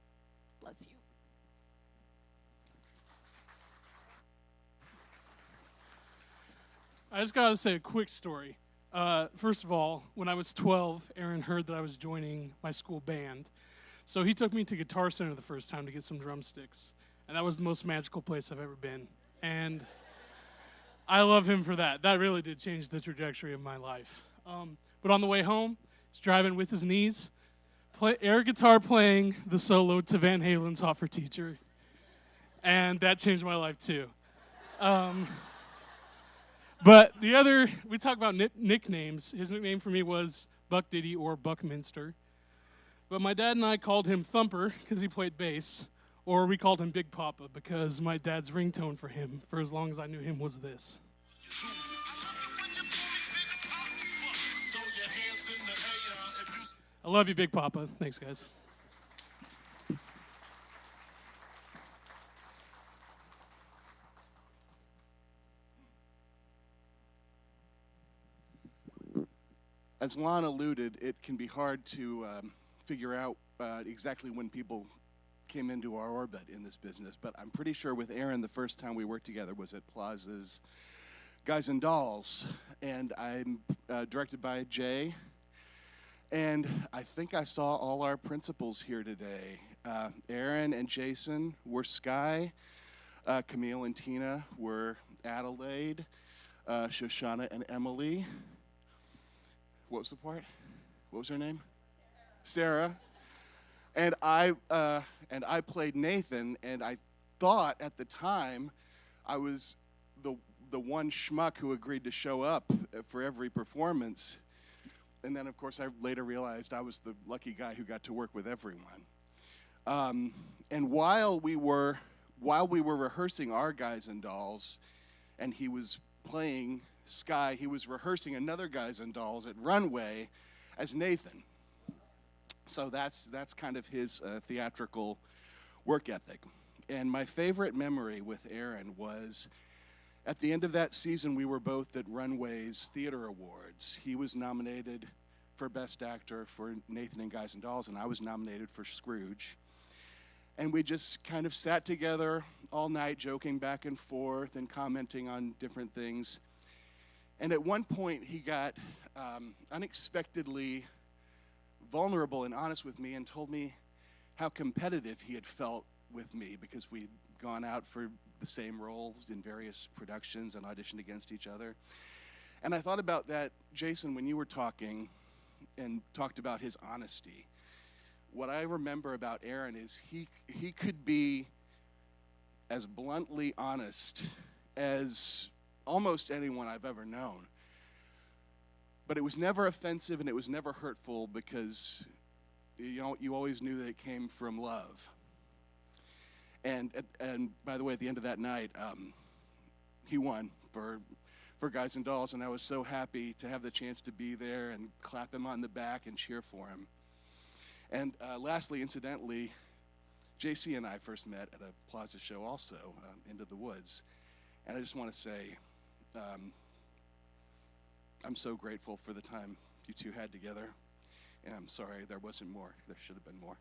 Bless you. I just got to say a quick story. First of all, when I was 12, Aaron heard that I was joining my school band. So he took me to Guitar Center the first time to get some drumsticks. And that was the most magical place I've ever been. And I love him for that. That really did change the trajectory of my life. But on the way home, he's driving with his knees, air guitar playing the solo to Van Halen's Hot for Teacher. And that changed my life too. But the other, we talk about nicknames. His nickname for me was Buck Diddy or Buckminster. But my dad and I called him Thumper because he played bass. Or we called him Big Papa because my dad's ringtone for him, for as long as I knew him, was this. I love you, Big Papa. Thanks, guys. As Lon alluded, it can be hard to figure out exactly when people came into our orbit in this business, but I'm pretty sure with Aaron, the first time we worked together was at Plaza's Guys and Dolls, and I'm directed by Jay, and I think I saw all our principals here today. Aaron and Jason were Sky, Camille and Tina were Adelaide, Shoshana and Emily. What was the part? What was her name? Sarah. And I played Nathan, and I thought at the time I was the one schmuck who agreed to show up for every performance. And then, of course, I later realized I was the lucky guy who got to work with everyone. And while we were rehearsing our Guys and Dolls, and he was playing Sky, he was rehearsing another Guys and Dolls at Runway as Nathan. So that's kind of his theatrical work ethic. And my favorite memory with Aaron was at the end of that season, we were both at Runway's Theater Awards. He was nominated for Best Actor for Nathan and Guys and Dolls, and I was nominated for Scrooge. And we just kind of sat together all night joking back and forth and commenting on different things. And at one point, he got unexpectedly vulnerable and honest with me and told me how competitive he had felt with me because we'd gone out for the same roles in various productions and auditioned against each other. And I thought about that, Jason, when you were talking and talked about his honesty. What I remember about Aaron is he could be as bluntly honest as almost anyone I've ever known. But it was never offensive and it was never hurtful because you always knew that it came from love. And by the way, at the end of that night, he won for Guys and Dolls, and I was so happy to have the chance to be there and clap him on the back and cheer for him. And lastly, incidentally, JC and I first met at a Plaza show also, Into the Woods. And I just want to say, I'm so grateful for the time you two had together. And I'm sorry there wasn't more. There should have been more.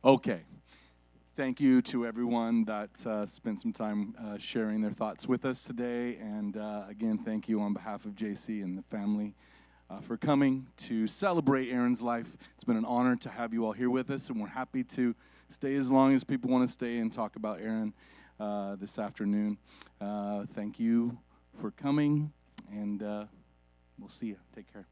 Okay. Thank you to everyone that spent some time sharing their thoughts with us today. And again, thank you on behalf of JC and the family for coming to celebrate Aaron's life. It's been an honor to have you all here with us, and we're happy to stay as long as people want to stay and talk about Aaron this afternoon. Thank you for coming, and we'll see you. Take care.